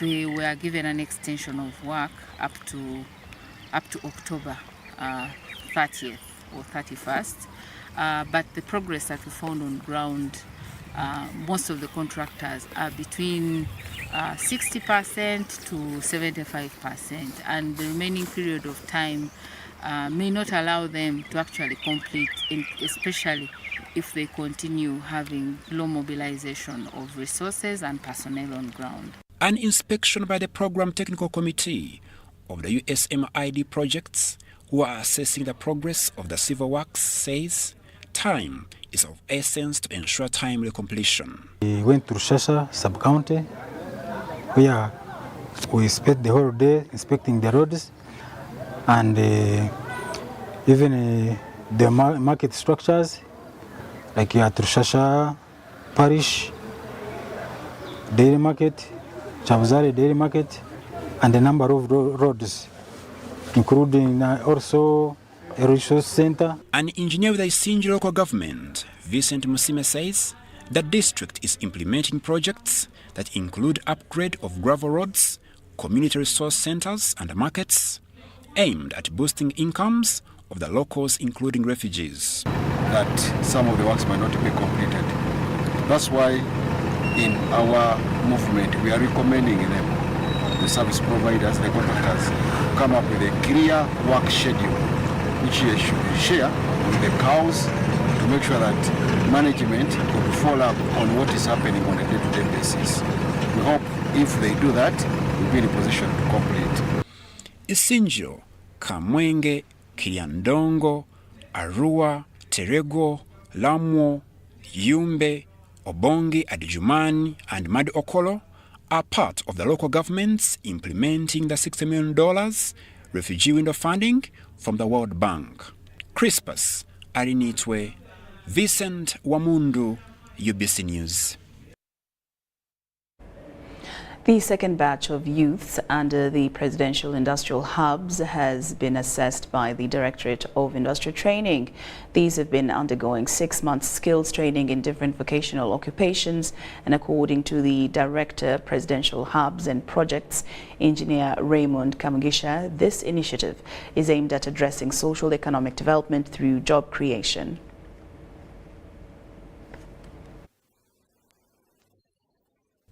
they were given an extension of work up to October 30th or 31st. But the progress that we found on ground, most of the contractors are between 60% to 75%, and the remaining period of time may not allow them to actually complete, especially if they continue having low mobilization of resources and personnel on ground. An inspection by the Program Technical Committee of the USMID projects, who are assessing the progress of the civil works, says time is of essence to ensure timely completion. We went to Shasha sub-county, where we spent the whole day inspecting the roads and even the market structures, like at Shasha Parish Dairy Market, Chavzari Dairy Market, and a number of roads, including also a resource center. An engineer with the Isingiro local government, Vincent Musime, says the district is implementing projects that include upgrade of gravel roads, community resource centers and markets, aimed at boosting incomes of the locals, including refugees. That some of the works might not be completed. That's why in our movement we are recommending them, the service providers, the contractors, come up with a clear work schedule which they should share with the cows to make sure that management could follow up on what is happening on a day-to-day basis. We hope if they do that, we'll be in a position to complete. Isingiro, Kamwenge, Kiliandongo, Arua, Terego, Lamwo, Yumbe, Obongi, Adjumani, and Mad Okolo are part of the local governments implementing the $60 million refugee window funding from the World Bank. Crispus Arinitwe, Vincent Wamundu, UBC News. The second batch of youths under the Presidential Industrial Hubs has been assessed by the Directorate of Industrial Training. These have been undergoing 6 months skills training in different vocational occupations, and according to the Director, Presidential Hubs and Projects, Engineer Raymond Kamugisha, this initiative is aimed at addressing social economic development through job creation.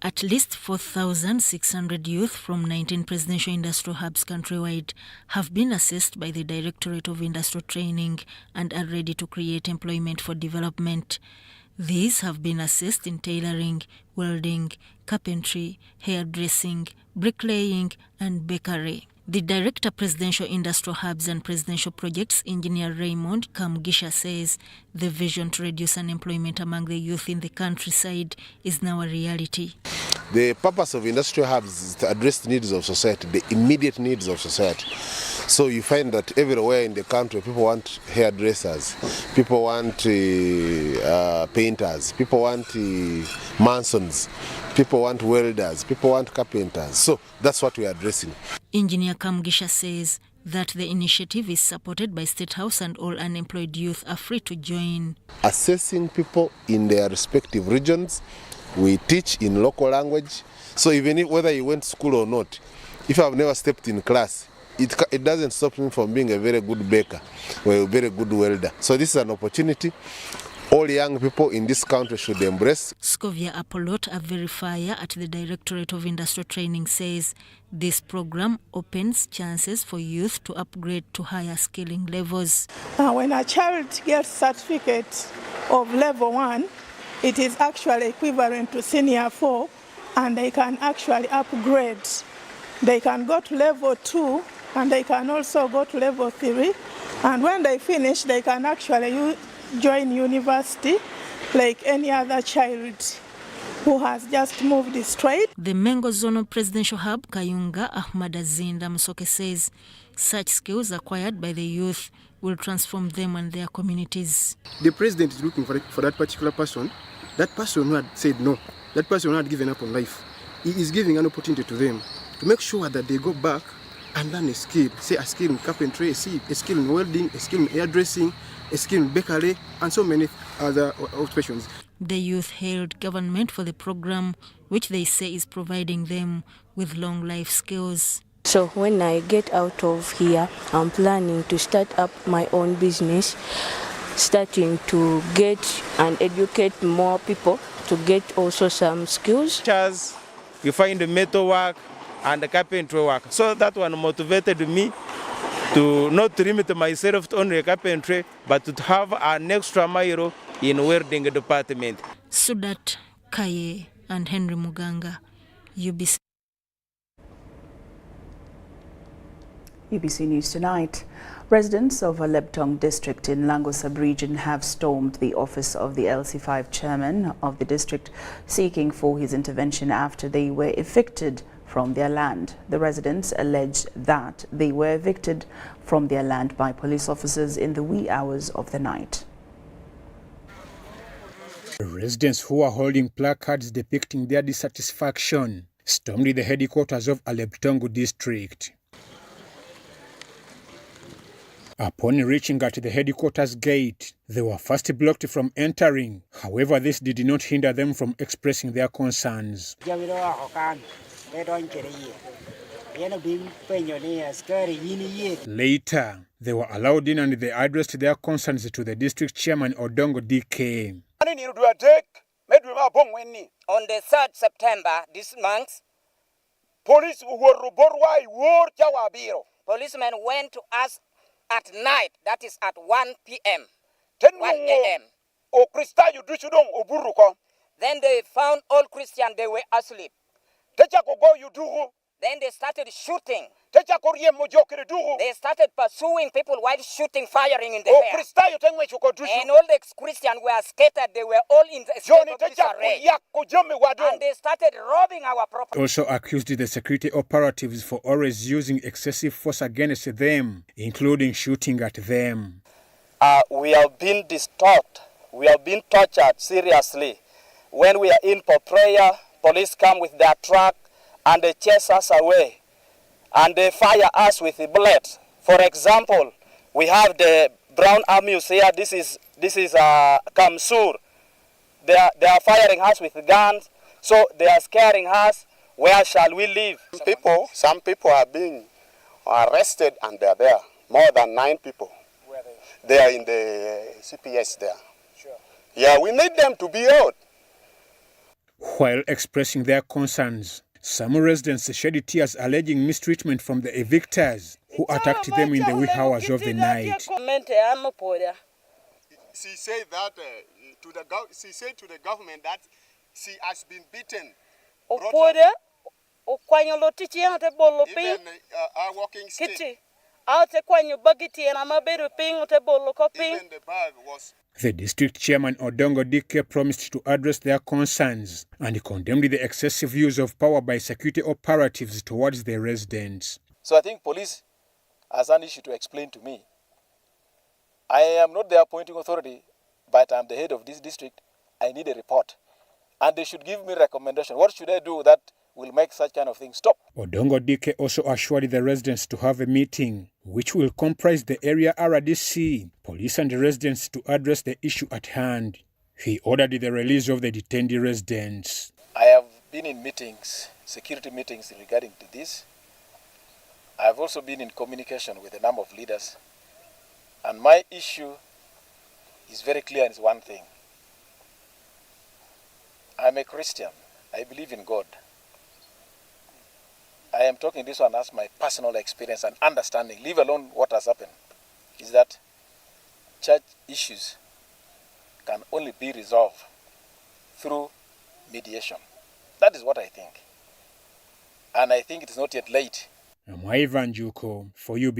At least 4,600 youth from 19 presidential industrial hubs countrywide have been assessed by the Directorate of Industrial Training and are ready to create employment for development. These have been assessed in tailoring, welding, carpentry, hairdressing, bricklaying, and bakery. The Director, Presidential Industrial Hubs and Presidential Projects, Engineer Raymond Kamugisha, says the vision to reduce unemployment among the youth in the countryside is now a reality. The purpose of industrial hubs is to address the needs of society, the immediate needs of society. So you find that everywhere in the country, people want hairdressers, people want painters, people want masons, people want welders, people want carpenters. So that's what we are addressing. Engineer Kamgisha says that the initiative is supported by State House and all unemployed youth are free to join. Assessing people in their respective regions, we teach in local language. So even if, whether you went to school or not, if I've never stepped in class, it doesn't stop me from being a very good baker or a very good welder. So this is an opportunity all young people in this country should embrace. Scovia Apolot, a verifier at the Directorate of Industrial Training, says this program opens chances for youth to upgrade to higher skilling levels. When a child gets certificate of level 1, it is actually equivalent to senior 4, and they can actually upgrade. They can go to level 2, and they can also go to level 3, and when they finish, they can actually join university like any other child who has just moved straight. The Mengo Zonal Presidential Hub, Kayunga Ahmad Azinda Musoke, says such skills acquired by the youth will transform them and their communities. The president is looking for that particular person who had said no, that person who had given up on life. He is giving an opportunity to them to make sure that they go back and learn a skill, say a skill in carpentry, a skill in welding, a skill in hairdressing, a skill in bakery, and so many other occupations. The youth hailed government for the program, which they say is providing them with long life skills. So when I get out of here, I'm planning to start up my own business, starting to get and educate more people to get also some skills. You find the metal work and the carpentry work. So that one motivated me to not limit myself to only carpentry, but to have an extra mile in welding department. Sudat Kaye and Henry Muganga, UBC. UBC News Tonight. Residents of a Leptong district in Lango sub-region have stormed the office of the LC5 chairman of the district, seeking for his intervention after they were evicted from their land. The residents allege that they were evicted from their land by police officers in the wee hours of the night. Residents who are holding placards depicting their dissatisfaction stormed the headquarters of Aleptongo district. Upon reaching at the headquarters gate, they were first blocked from entering. However, this did not hinder them from expressing their concerns. Later, they were allowed in and they addressed their concerns to the district chairman Odongo DK. On the 3rd September this month, policemen went to us at night, that is at 1 p.m., 1 a.m. Then they found all Christians, they were asleep. Then they started shooting. They started pursuing people while shooting, firing in the air. And all the Christians were scattered. They were all in the state of disarray. And they started robbing our property. Also accused the security operatives for always using excessive force against them, including shooting at them. We have been disturbed. We have been tortured seriously. When we are in for prayer, police come with their truck and they chase us away. And they fire us with the bullets. For example, we have the brown armies here. This is Kamsur. They are firing us with guns. So they are scaring us. Where shall we live? Some people are being arrested and they are there. More than 9 people. Where are they? They are in the CPS there. Sure. Yeah, we need them to be out. While expressing their concerns, some residents shed tears alleging mistreatment from the evictors who attacked them in the wee hours of the night. She said that she said to the government that she has been beaten. Even our walking stick. Even the bag was. The district chairman Odongo DK promised to address their concerns and condemned the excessive use of power by security operatives towards the residents. So I think police as an issue to explain to me. I am not the appointing authority, but I'm the head of this district. I need a report. And they should give me recommendation. What should I do that will make such kind of things stop? Odongo Dike also assured the residents to have a meeting, which will comprise the area RDC, police and the residents to address the issue at hand. He ordered the release of the detained residents. I have been in meetings, security meetings regarding to this. I have also been in communication with a number of leaders. And my issue is very clear and it's one thing. I'm a Christian. I believe in God. I am talking this one as my personal experience and understanding, leave alone what has happened, is that church issues can only be resolved through mediation. That is what I think. And I think it is not yet late. I'm Ivan Juko for UB.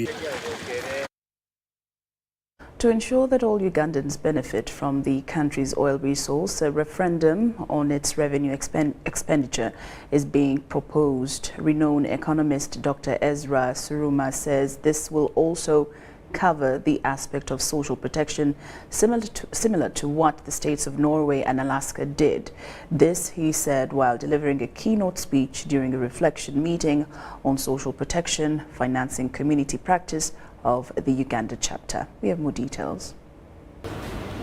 To ensure that all Ugandans benefit from the country's oil resource, a referendum on its revenue expenditure is being proposed. Renowned economist Dr. Ezra Suruma says this will also cover the aspect of social protection similar to what the states of Norway and Alaska did. This, he said, while delivering a keynote speech during a reflection meeting on social protection, financing community practice of the Uganda chapter. We have more details.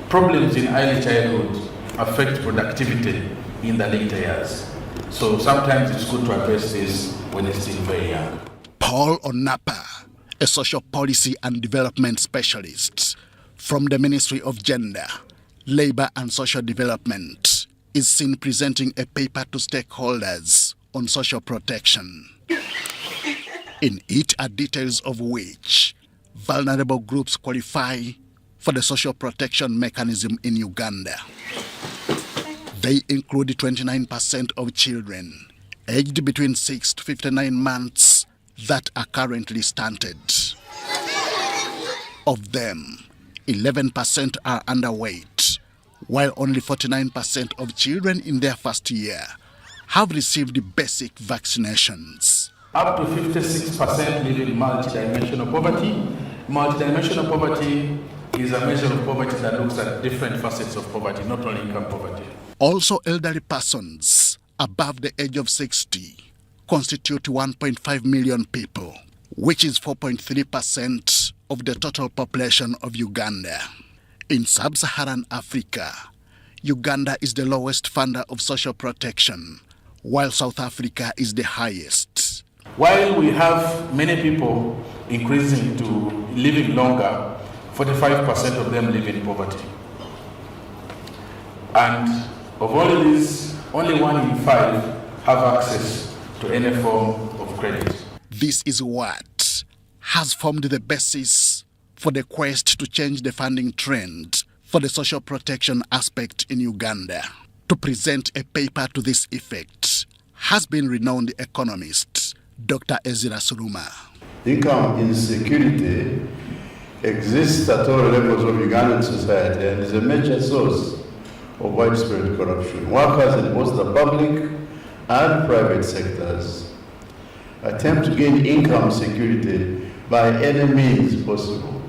Problems in early childhood affect productivity in the later years. So sometimes it's good to address this when it's still very young. Paul Onapa, a social policy and development specialist from the Ministry of Gender, Labor and Social Development, is seen presenting a paper to stakeholders on social protection. In it are details of which vulnerable groups qualify for the social protection mechanism in Uganda. They include 29% of children aged between 6 to 59 months that are currently stunted. Of them, 11% are underweight, while only 49% of children in their first year have received basic vaccinations. Up to 56% live in multidimensional poverty. Multidimensional poverty is a measure of poverty that looks at different facets of poverty, not only income poverty. Also, elderly persons above the age of 60 constitute 1.5 million people, which is 4.3% of the total population of Uganda. In sub-Saharan Africa, Uganda is the lowest funder of social protection, while South Africa is the highest. While we have many people increasing to living longer, 45% of them live in poverty. And of all these, only 1 in 5 have access to any form of credit. This is what has formed the basis for the quest to change the funding trend for the social protection aspect in Uganda. To present a paper to this effect has been renowned economist Dr. Ezra Suruma. Income insecurity exists at all levels of Ugandan society and is a major source of widespread corruption. Workers in both the public and private sectors attempt to gain income security by any means possible.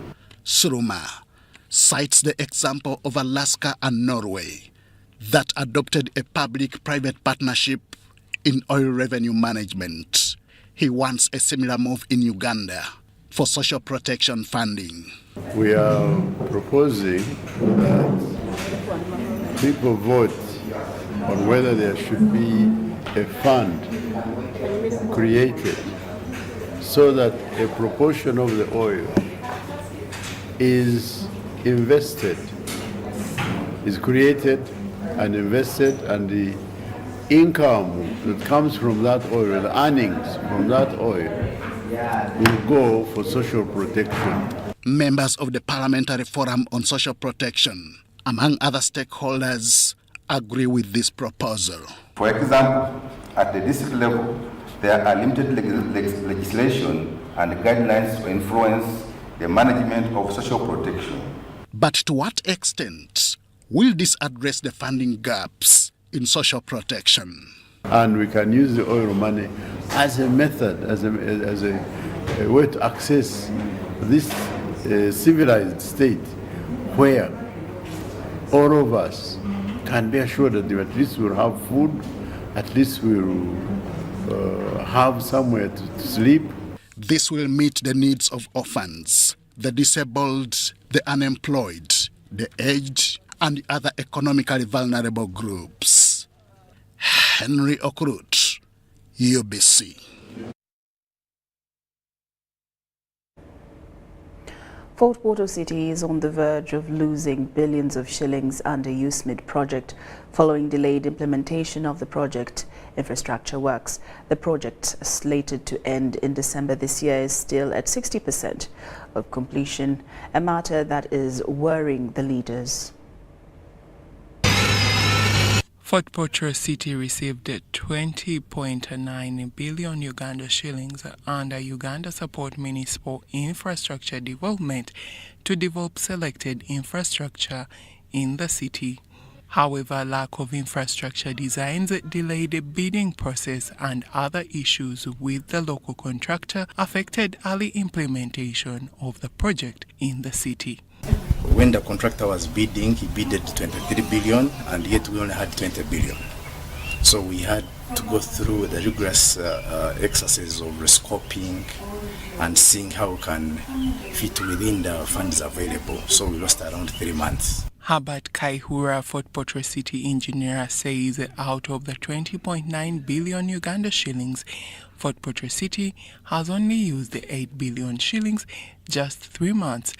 Suruma cites the example of Alaska and Norway that adopted a public-private partnership in oil revenue management. He wants a similar move in Uganda for social protection funding. We are proposing that people vote on whether there should be a fund created so that a proportion of the oil is invested, is created and invested, and the income that comes from that oil, the earnings from that oil, will go for social protection. Members of the Parliamentary Forum on Social Protection, among other stakeholders, agree with this proposal. For example, at the district level, there are limited legislation and guidelines to influence the management of social protection. But to what extent will this address the funding gaps in social protection? And we can use the oil money as a method, as a way to access this civilized state where all of us can be assured that at least we'll have food, at least we'll have somewhere to sleep. This will meet the needs of orphans, the disabled, the unemployed, the aged, and other economically vulnerable groups. Henry Okrut, UBC. Fort Portal City is on the verge of losing billions of shillings under USMID project following delayed implementation of the project infrastructure works. The project, slated to end in December this year, is still at 60% of completion, a matter that is worrying the leaders. Fort Portal City received 20.9 billion Uganda shillings under Uganda Support Municipal Infrastructure Development to develop selected infrastructure in the city. However, lack of infrastructure designs delayed the bidding process, and other issues with the local contractor affected early implementation of the project in the city. When the contractor was bidding, he bidded 23 billion, and yet we only had 20 billion. So we had to go through the rigorous exercise of rescoping and seeing how we can fit within the funds available. So we lost around 3 months. Herbert Kaihura, Fort Portal City engineer, says out of the 20.9 billion Uganda shillings, Fort Portal City has only used the 8 billion shillings just 3 months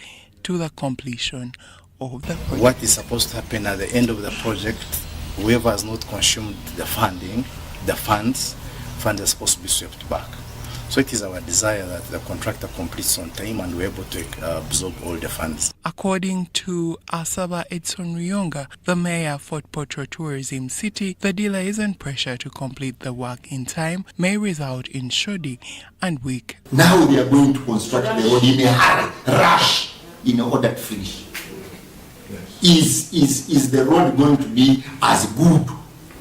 to the completion of the project. What is supposed to happen at the end of the project, whoever has not consumed the funds are supposed to be swept back. So it is our desire that the contractor completes on time and we're able to absorb all the funds. According to Asaba Edson Ruyonga, the mayor of Fort Portal Tourism City, the delays and pressure to complete the work in time may result in shoddy and weak. Now they are going to construct the road in a hurry, rush, in order to finish. Is the road going to be as good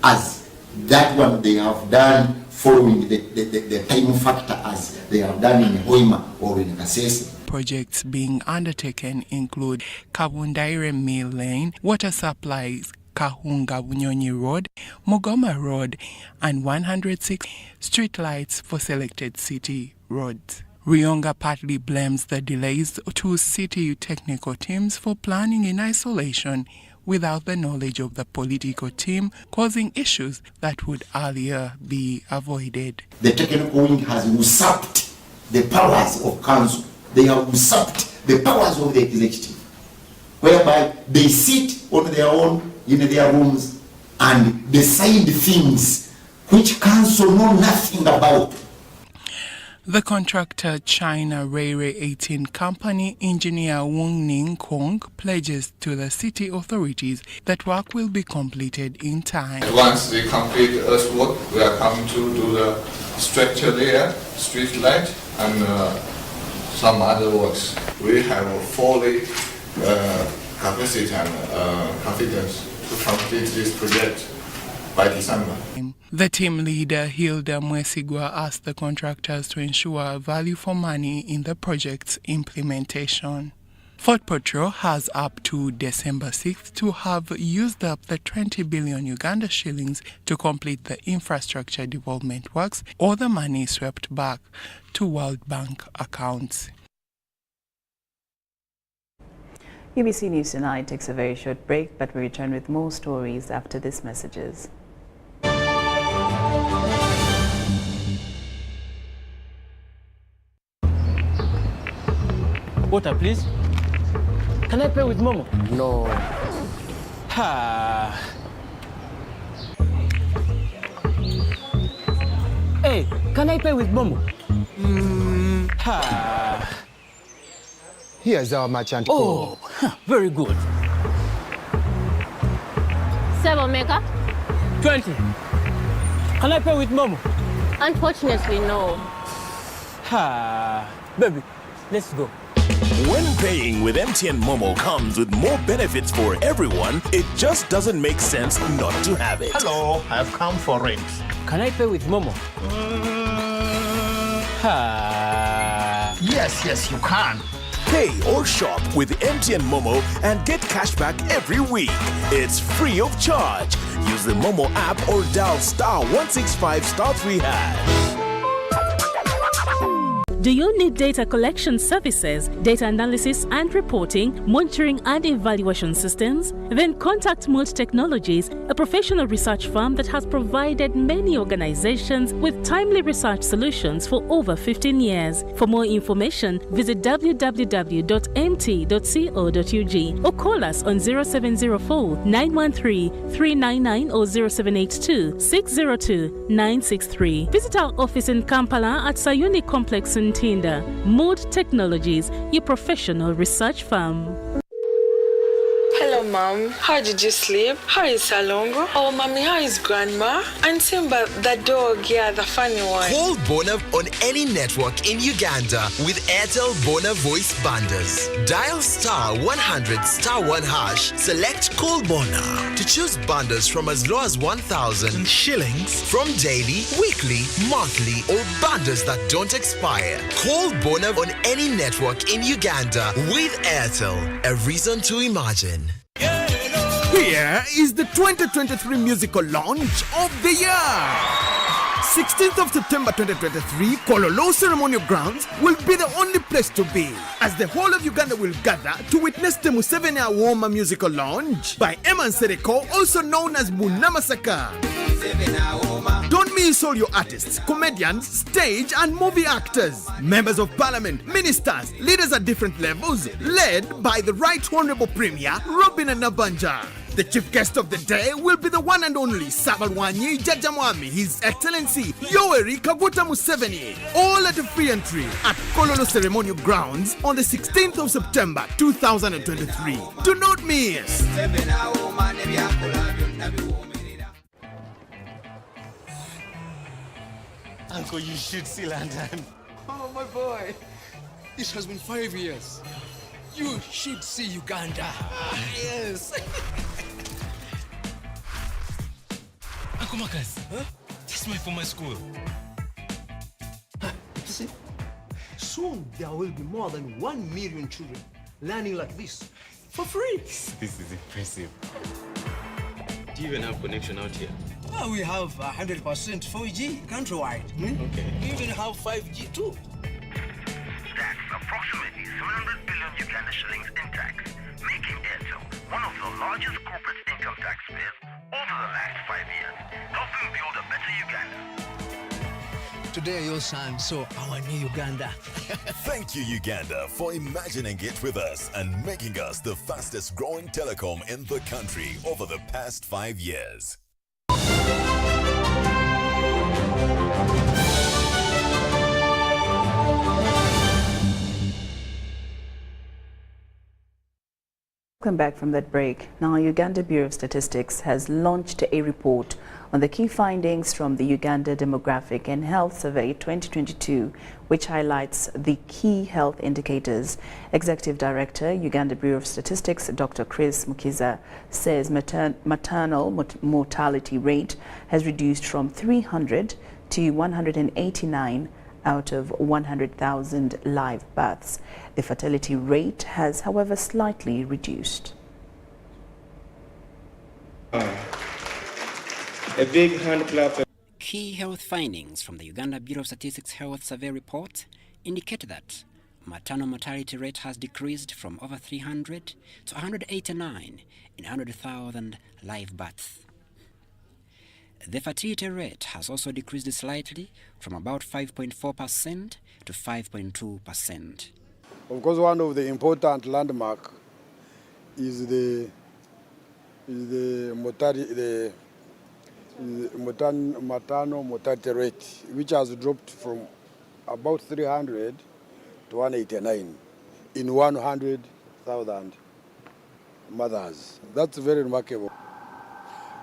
as that one they have done following the time factor as they have done in Hoima or in Kasese? Projects being undertaken include Kabundaire Mill Lane, water supplies, Kahunga Bunyonyi Road, Mugoma Road, and 106 streetlights for selected city roads. Ruyonga partly blames the delays to city technical teams for planning in isolation without the knowledge of the political team, causing issues that would earlier be avoided. The technical wing has usurped the powers of council. They have usurped the powers of the executive, whereby they sit on their own in their rooms and decide things which council know nothing about. The contractor China Railway 18 Company engineer Wong Ning Kong pledges to the city authorities that work will be completed in time. Once we complete earthwork, we are coming to do the structure there, street light, and some other works. We have fully capacity and confidence to complete this project by December. The team leader, Hilda Mwesigwa, asked the contractors to ensure value for money in the project's implementation. Fort Portal has up to December 6th to have used up the 20 billion Uganda shillings to complete the infrastructure development works, or the money swept back to World Bank accounts. UBC News Tonight takes a very short break, but we return with more stories after these messages. Water, please. Can I pay with Momo? No. Ha. Hey, can I pay with Momo? Ha. Here's our merchant code. Oh, very good. 7 mega? 20. Can I pay with Momo? Unfortunately, no. Ha. Baby, let's go. When paying with MTN Momo comes with more benefits for everyone, it just doesn't make sense not to have it. Hello, I've come for rent. Can I pay with Momo? Ha. Yes, you can. Pay or shop with MTN Momo and get cashback every week. It's free of charge. Use the Momo app or dial *165*3#. Do you need data collection services, data analysis and reporting, monitoring and evaluation systems? Then contact Mold Technologies, a professional research firm that has provided many organizations with timely research solutions for over 15 years. For more information, visit www.mt.co.ug or call us on 0704 913 399 or 0782 602 963. Visit our office in Kampala at Sayuni Complex in Tinda. Mood Technologies, your professional research firm. Hello, Mom. How did you sleep? How is Salongo? Oh, Mommy, how is Grandma? And Simba, the dog, yeah, the funny one. Call Bona on any network in Uganda with Airtel Bona voice bundles. Dial *100*1#. Select Call Bona to choose bundles from as low as 1,000 shillings from daily, weekly, monthly, or bundles that don't expire. Call Bona on any network in Uganda with Airtel. A reason to imagine. Here is the 2023 musical launch of the year. 16th of September 2023, Kololo Ceremonial Grounds will be the only place to be, as the whole of Uganda will gather to witness the Museveni Hoima musical launch by Eman Sereko, also known as Munamasaka. Don't miss all your artists, comedians, stage and movie actors, members of parliament, ministers, leaders at different levels, led by the Right Honorable Premier Robin Nabanja. The chief guest of the day will be the one and only Sabalwanyi Jajamwami, His Excellency Yoweri Kaguta Museveni. All at a free entry at Kololo Ceremonial Grounds on the 16th of September 2023. Do not miss. Uncle, you should see London. Oh, my boy. It has been 5 years. You should see Uganda. Yes. Uncle Marcus, huh? This is my former school. See, soon there will be more than 1 million children learning like this for free. This is impressive. Do you even have connection out here? Well, we have 100% 4G countrywide. Okay. We even have 5G too. That's approximately 700 billion Uganda shillings in tax, making Airtel one of the largest corporate income taxpayers over the last 5 years, helping build a better Uganda. Today your son saw our new Uganda. Thank you, Uganda, for imagining it with us and making us the fastest growing telecom in the country over the past 5 years. Welcome back from that break. Now, Uganda Bureau of Statistics has launched a report on the key findings from the Uganda Demographic and Health Survey 2022, which highlights the key health indicators. Executive Director, Uganda Bureau of Statistics, Dr. Chris Mukiza, says maternal mortality rate has reduced from 300 to 189 out of 100,000 live births. The fertility rate has, however, slightly reduced. A big hand clap. Key health findings from the Uganda Bureau of Statistics Health Survey report indicate that maternal mortality rate has decreased from over 300 to 189 in 100,000 live births. The fertility rate has also decreased slightly from about 5.4% to 5.2%. Of course, one of the important landmark is the maternal mortality rate, which has dropped from about 300 to 189 in 100,000 mothers. That's very remarkable.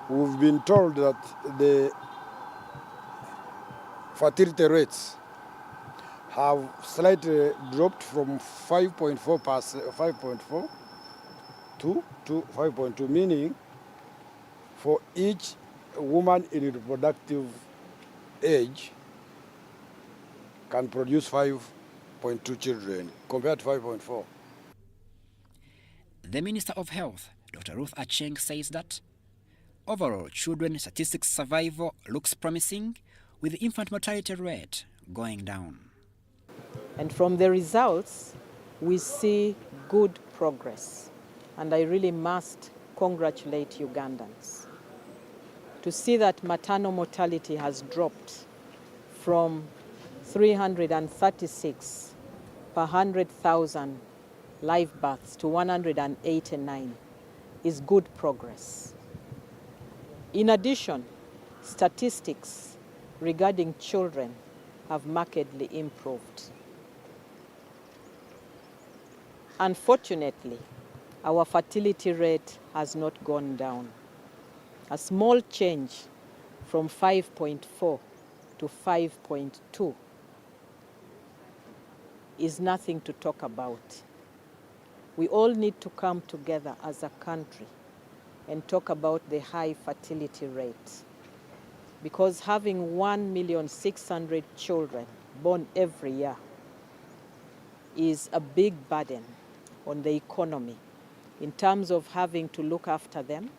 We've been told that the fertility rates have slightly dropped from 5.4 to 5.2, meaning for each woman in reproductive age can produce 5 5.2 children compared to 5.4. The Minister of Health, Dr. Ruth Acheng, says that overall children statistics survival looks promising, with the infant mortality rate going down. And from the results, we see good progress. And I really must congratulate Ugandans to see that maternal mortality has dropped from 336 per 100,000 live births to 189 is good progress. In addition, statistics regarding children have markedly improved. Unfortunately, our fertility rate has not gone down. A small change from 5.4 to 5.2 is nothing to talk about. We all need to come together as a country and talk about the high fertility rate, because having 1,600,000 children born every year is a big burden on the economy in terms of having to look after them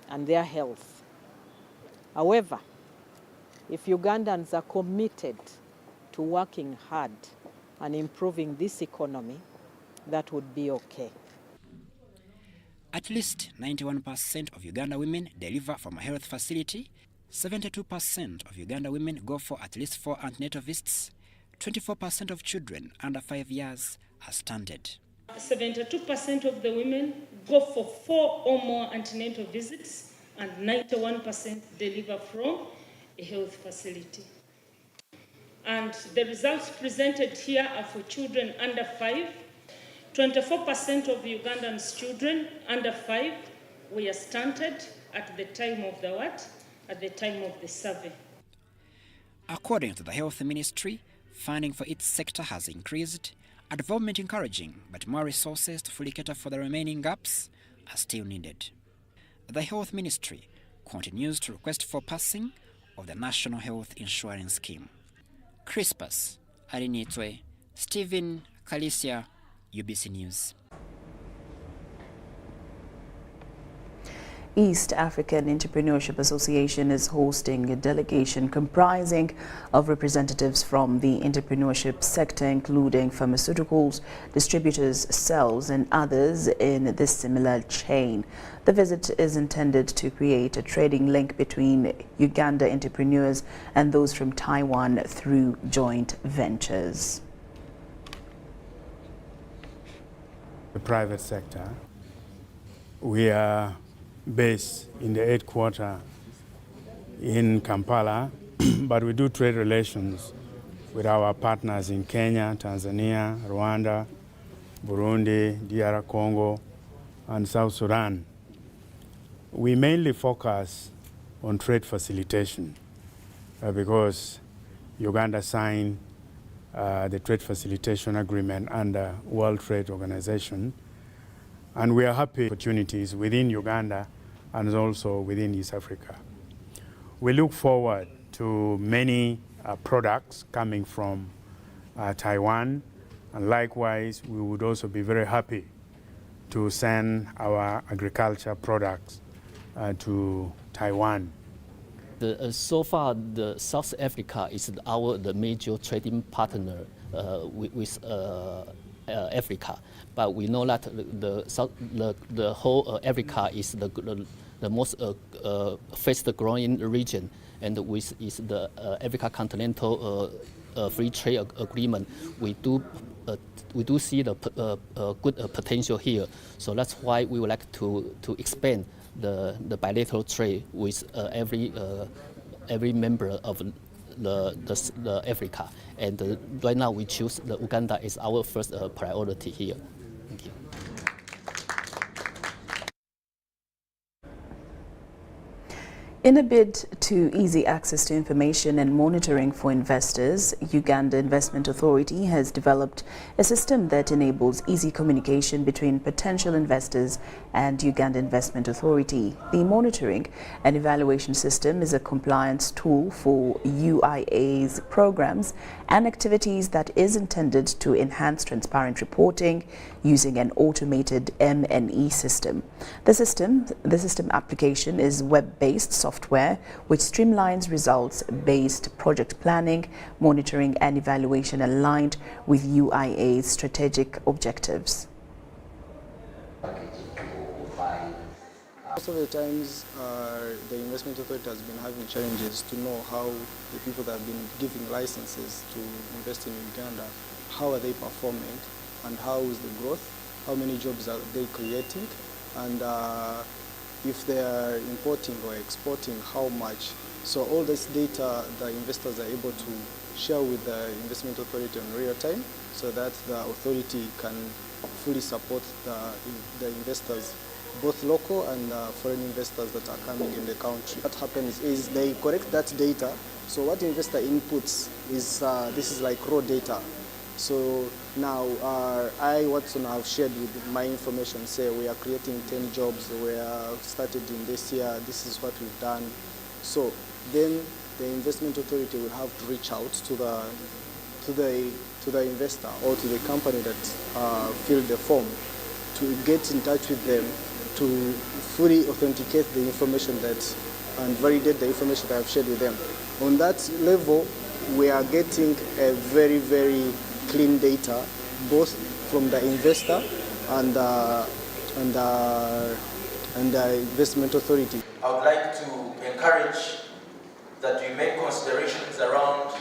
and their health. However, if Ugandans are committed to working hard and improving this economy, that would be okay. At least 91% of Uganda women deliver from a health facility, 72% of Uganda women go for at least 4 antenatal visits, 24% of children under 5 years are stunted. 72% of the women go for 4 or more antenatal visits, and 91% deliver from a health facility. And the results presented here are for children under 5. 24% of Ugandan's children under 5 were stunted at the time of the what? At the time of the survey. According to the Health Ministry, funding for its sector has increased, a development encouraging, but more resources to fully cater for the remaining gaps are still needed. The Health Ministry continues to request for passing of the National Health Insurance Scheme. Crispus Arinitwe, Stephen Kalisia, UBC News. East African Entrepreneurship Association is hosting a delegation comprising of representatives from the entrepreneurship sector, including pharmaceuticals, distributors, sales, and others in this similar chain. The visit is intended to create a trading link between Uganda entrepreneurs and those from Taiwan through joint ventures. The private sector, we are based in the headquarters in Kampala, but we do trade relations with our partners in Kenya, Tanzania, Rwanda, Burundi, DR Congo, and South Sudan. We mainly focus on trade facilitation because Uganda signed the trade facilitation agreement under World Trade Organization, and we are happy opportunities within Uganda and also within East Africa. We look forward to many products coming from Taiwan, and likewise we would also be very happy to send our agriculture products to Taiwan. So far, the South Africa is the major trading partner with Africa, but we know that the whole Africa is the most fast-growing region, and with the Africa Continental Free Trade Agreement, we do see the good potential here. So that's why we would like to expand the bilateral trade with every member of the Africa, and right now we choose the Uganda as our first priority here. Thank you. In a bid to easy access to information and monitoring for investors, Uganda Investment Authority has developed a system that enables easy communication between potential investors and Uganda Investment Authority. The monitoring and evaluation system is a compliance tool for UIA's programs and activities that is intended to enhance transparent reporting using an automated M&E system. The system application is web-based software which streamlines results-based project planning, monitoring and evaluation aligned with UIA's strategic objectives. Most of the times, the investment authority has been having challenges to know how the people that have been giving licenses to invest in Uganda, how are they performing and how is the growth, how many jobs are they creating, and if they are importing or exporting, how much. So all this data the investors are able to share with the investment authority in real time so that the authority can fully support the investors, both local and foreign investors that are coming in the country. What happens is they collect that data. So what investor inputs is, this is like raw data. So now I, Watson, have shared with my information, say we are creating 10 jobs, we are started in this year, this is what we've done. So then the investment authority will have to reach out to the investor or to the company that filled the form to get in touch with them to fully authenticate the information that and validate the information that I've shared with them. On that level, we are getting a very, very clean data, both from the investor and the investment authority. I would like to encourage that we make considerations around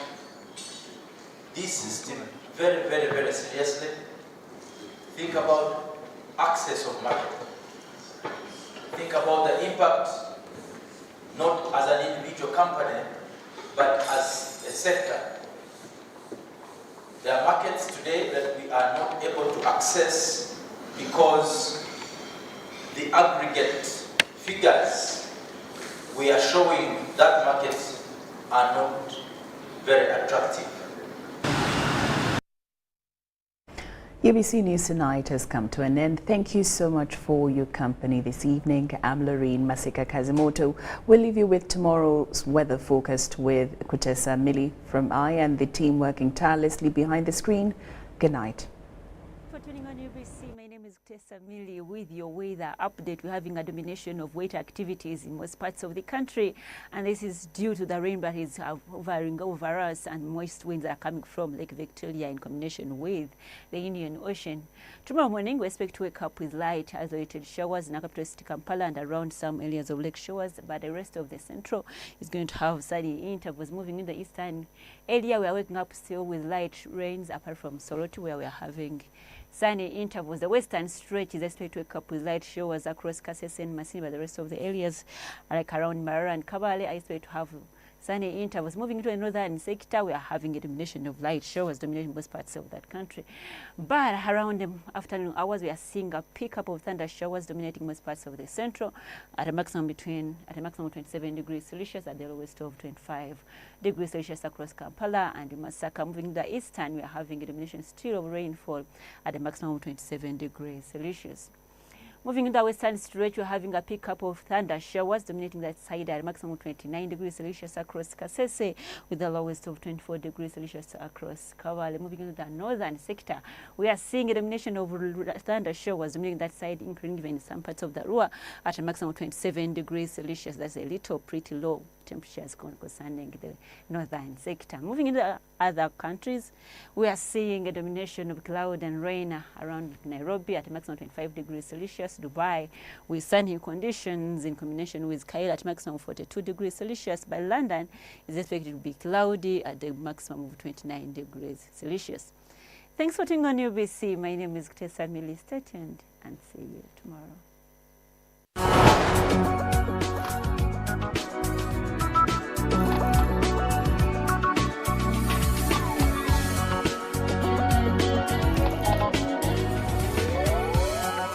this system very, very, very seriously. Think about access of market. Think about the impact, not as an individual company, but as a sector. There are markets today that we are not able to access because the aggregate figures we are showing that markets are not very attractive. UBC News Tonight has come to an end. Thank you so much for your company this evening. I'm Lorraine Masika Kazimoto. We'll leave you with tomorrow's weather forecast with Kutesa Mili from I and the team working tirelessly behind the screen. Good night. For tuning on UBC, my name is Kutesa Mili with your weather update. We're having a domination of wet activities in most parts of the country, and this is due to the rain that is hovering over us, and moist winds are coming from Lake Victoria in combination with the Indian Ocean. Tomorrow morning, we expect to wake up with light isolated showers in the capital city Kampala and around some areas of lake shores, but the rest of the central is going to have sunny intervals. Moving in the eastern area, we are waking up still with light rains, apart from Soroti, where we are having sunny intervals. The western stretch is expected to wake up with light showers across Kasese and Masini, but the rest of the areas, like around Marara and Kabale, are expected to have sunny intervals. Moving into the northern sector, we are having a domination of light showers dominating most parts of that country. But around the afternoon hours, we are seeing a pickup of thunder showers dominating most parts of the central at a maximum of 27 degrees Celsius, at the lowest of 25 degrees Celsius across Kampala and Masaka. Moving to the eastern, we are having a domination still of rainfall at a maximum of 27 degrees Celsius. Moving in the western stretch, we're having a pickup of thunder showers dominating that side at a maximum of 29 degrees Celsius across Kasese, with the lowest of 24 degrees Celsius across Kawale. Moving into the northern sector, we are seeing a domination of thunder showers dominating that side, including even some parts of the Rua, at a maximum of 27 degrees Celsius. That's a little pretty low temperatures concerning the northern sector. Moving into other countries, we are seeing a domination of cloud and rain around Nairobi at a maximum of 25 degrees Celsius. Dubai with sunny conditions in combination with Cairo at maximum of 42 degrees Celsius. By London is expected to be cloudy at the maximum of 29 degrees Celsius. Thanks for tuning on UBC. My name is Kutesa Mili. Stay tuned and see you.